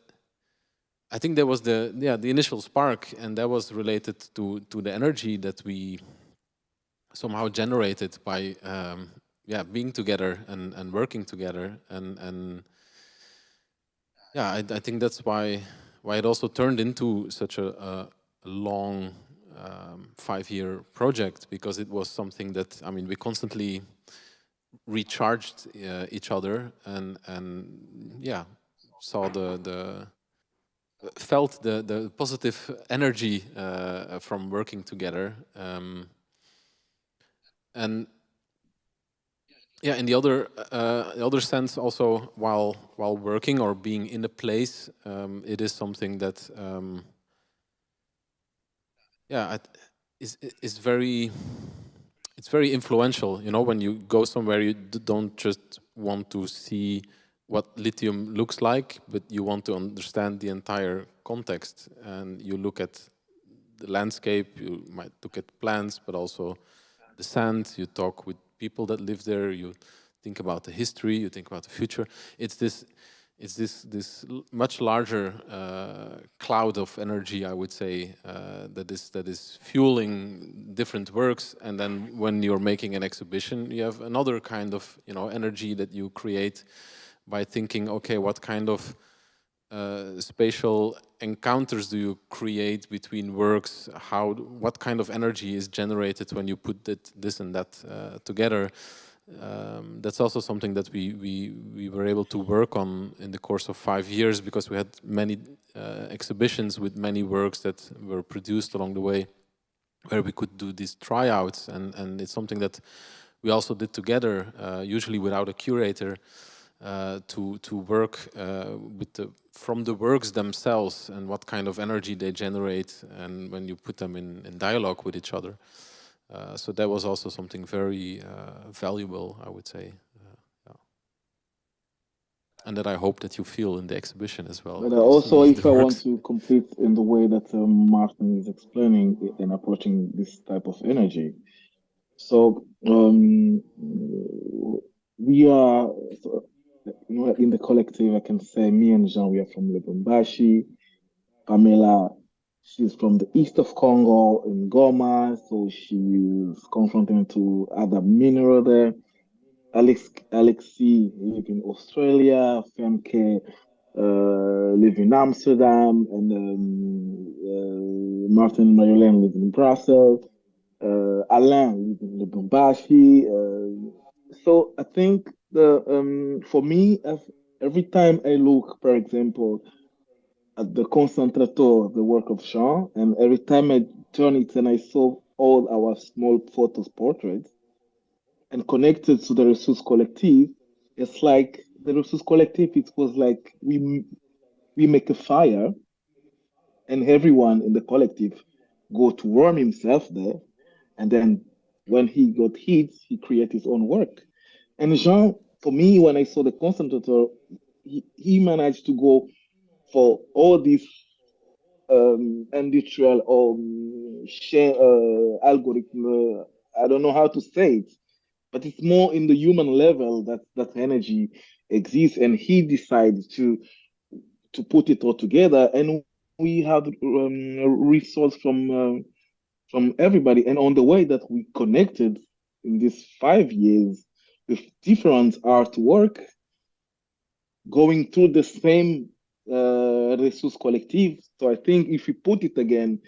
I think that was the initial spark, and that was related to the energy that we somehow generated by being together and working together, and I think that's why it also turned into such a long 5-year project, because it was something that, I mean, we constantly recharged each other and saw felt the positive energy from working together, and in the other sense also, while working or being in a place, it is something that is very, it's very influential. You know, when you go somewhere, you don't just want to see what lithium looks like, but you want to understand the entire context, and you look at the landscape, you might look at plants, but also the sand, you talk with people that live there, you think about the history, you think about the future. It's this it's this much larger cloud of energy, I would say, that is fueling different works. And then when you're making an exhibition, you have another kind of energy that you create by thinking, okay, what kind of spatial encounters do you create between works? What kind of energy is generated when you put this and that together? That's also something that we were able to work on in the course of 5 years, because we had many exhibitions with many works that were produced along the way, where we could do these tryouts, and it's something that we also did together, usually without a curator, to work from the works themselves and what kind of energy they generate, and when you put them in dialogue with each other. So that was also something very valuable, I would say. Yeah. And that I hope that you feel in the exhibition as well. But also, if I want to complete in the way that Martin is explaining and approaching this type of energy. So we are, in the collective, I can say me and Jean, we are from Lubumbashi. Pamela, she's from the east of Congo in Goma, so she's confronting to other mineral there. Alexi live in Australia, Femke live in Amsterdam, and Martin and Marjolaine live in Brussels. Alain live in Lubumbashi. So I think for me, every time I look, for example, at the Concentrator, the work of Jean, and every time I turn it and I saw all our small photos, portraits, and connected to the Resource Collective, it's like the Resource Collective, it was like we make a fire and everyone in the collective go to warm himself there, and then when he got heat, he created his own work. And Jean, for me, when I saw the Concentrator, he managed to go for all these industrial or algorithm, I don't know how to say it, but it's more in the human level that energy exists, and he decided to put it all together, and we have results from everybody. And on the way that we connected in these 5 years with different artwork, going through the same Resource Collective. So I think if we put it again,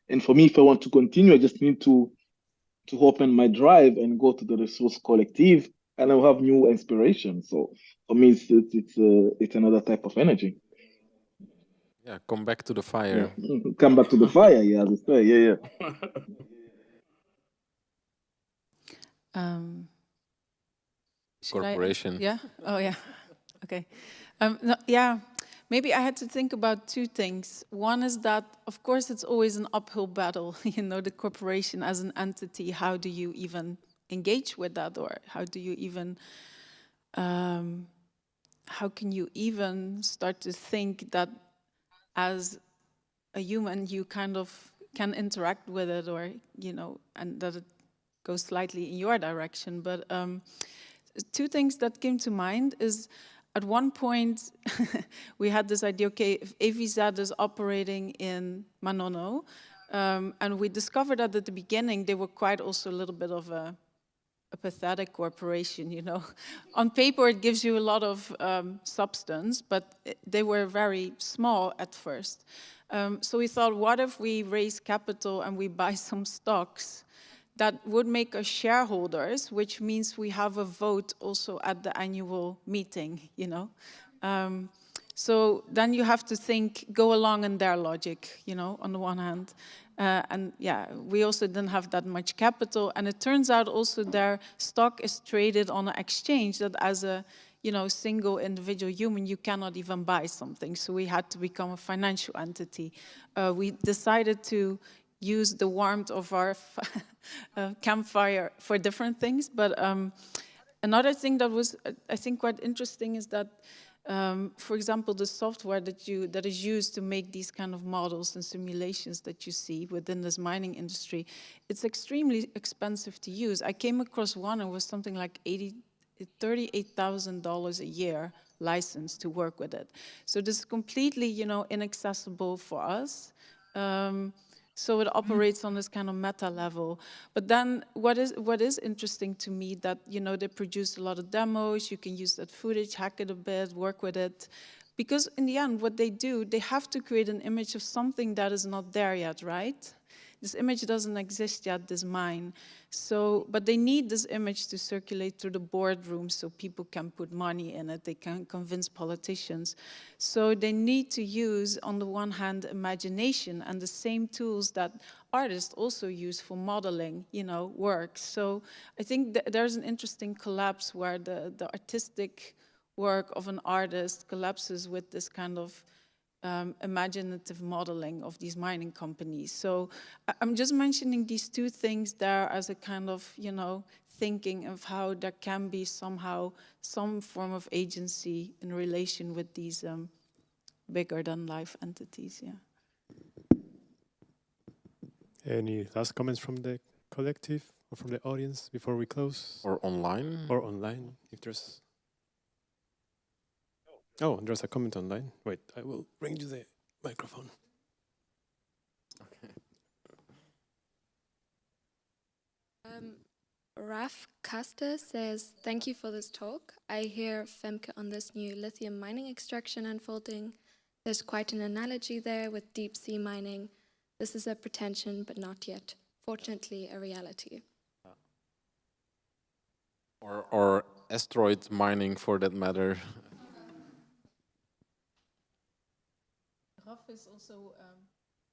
and for me, if I want to continue, I just need to open my drive and go to the Resource Collective, and I'll have new inspiration. So for me, it's another type of energy. Yeah, come back to the fire. Yeah. Come back to the fire. Yeah, that's right. Yeah. Corporation. Yeah. Oh, yeah. Okay. No, yeah. Maybe I had to think about 2 things. One is that, of course, it's always an uphill battle. The corporation as an entity. How do you even engage with that, or how do you even? How can you even start to think that as a human you kind of can interact with it, or and that it goes slightly in your direction? But 2 things that came to mind is, at one point we had this idea, okay, if AVZ is operating in Manono, and we discovered that at the beginning they were quite also a little bit of a pathetic corporation, On paper it gives you a lot of substance, but they were very small at first. So we thought, what if we raise capital and we buy some stocks that would make us shareholders, which means we have a vote also at the annual meeting, So then you have to go along in their logic, on the one hand. And yeah, we also didn't have that much capital. And it turns out also their stock is traded on an exchange that as a, single individual human, you cannot even buy something. So we had to become a financial entity. We decided to use the warmth of our campfire for different things. But another thing that was, I think, quite interesting is that, for example, the software that is used to make these kind of models and simulations that you see within this mining industry, it's extremely expensive to use. I came across one, it was something like $38,000 a year license to work with it. So this is completely, inaccessible for us. So it operates on this kind of meta level. But then what is interesting to me that, they produce a lot of demos, you can use that footage, hack it a bit, work with it. Because in the end, what they do, they have to create an image of something that is not there yet, right? This image doesn't exist yet, this mine. So, but they need this image to circulate through the boardroom so people can put money in it, they can convince politicians. So they need to use, on the one hand, imagination and the same tools that artists also use for modeling, work. So I think there's an interesting collapse where the artistic work of an artist collapses with this kind of imaginative modeling of these mining companies. So I'm just mentioning these two things there as a kind of, thinking of how there can be somehow some form of agency in relation with these bigger than life entities, Any last comments from the collective or from the audience before we close? Or online? Or online, if there's... Oh, there's a comment online. Wait, I will bring you the microphone. Okay. Raf Caster says, thank you for this talk. I hear Femke on this new lithium mining extraction unfolding. There's quite an analogy there with deep sea mining. This is a pretension, but not yet. Fortunately, a reality. Or asteroid mining, for that matter. Raf is also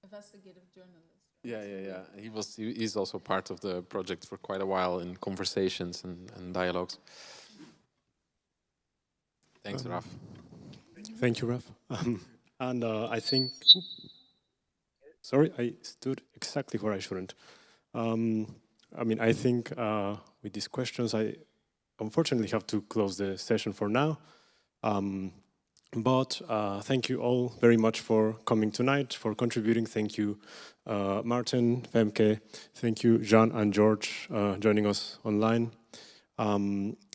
investigative journalist. Yeah. He's also part of the project for quite a while in conversations and dialogues. Thanks, Raf. Thank you, Raf. And I think... Sorry, I stood exactly where I shouldn't. I think with these questions, I unfortunately have to close the session for now. But thank you all very much for coming tonight, for contributing. Thank you, Martin, Femke. Thank you, Jean and George, joining us online.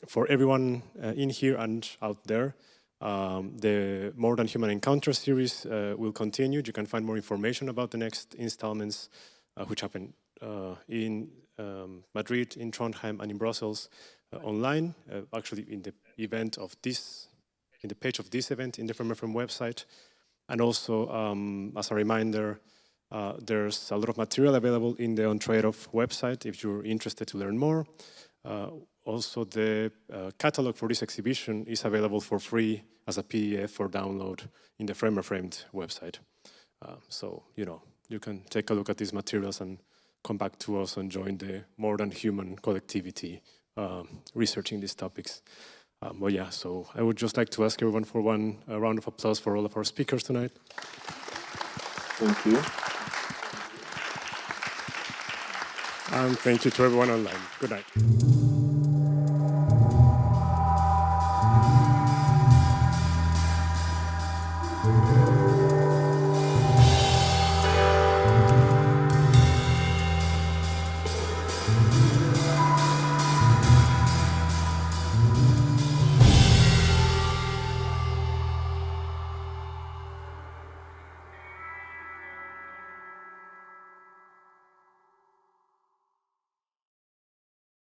For everyone in here and out there, the More Than Human Encounter series will continue. You can find more information about the next installments, which happen in Madrid, in Trondheim, and in Brussels online. Actually, in the event of this, in the page of this event in the FemFM website. And also, as a reminder, there's a lot of material available in the OnTradeOff website if you're interested to learn more. Also, the catalog for this exhibition is available for free as a PDF for download in the FramerFramed website. So, you can take a look at these materials and come back to us and join the More Than Human collectivity researching these topics. So I would just like to ask everyone for one round of applause for all of our speakers tonight. Thank you. And thank you to everyone online. Good night.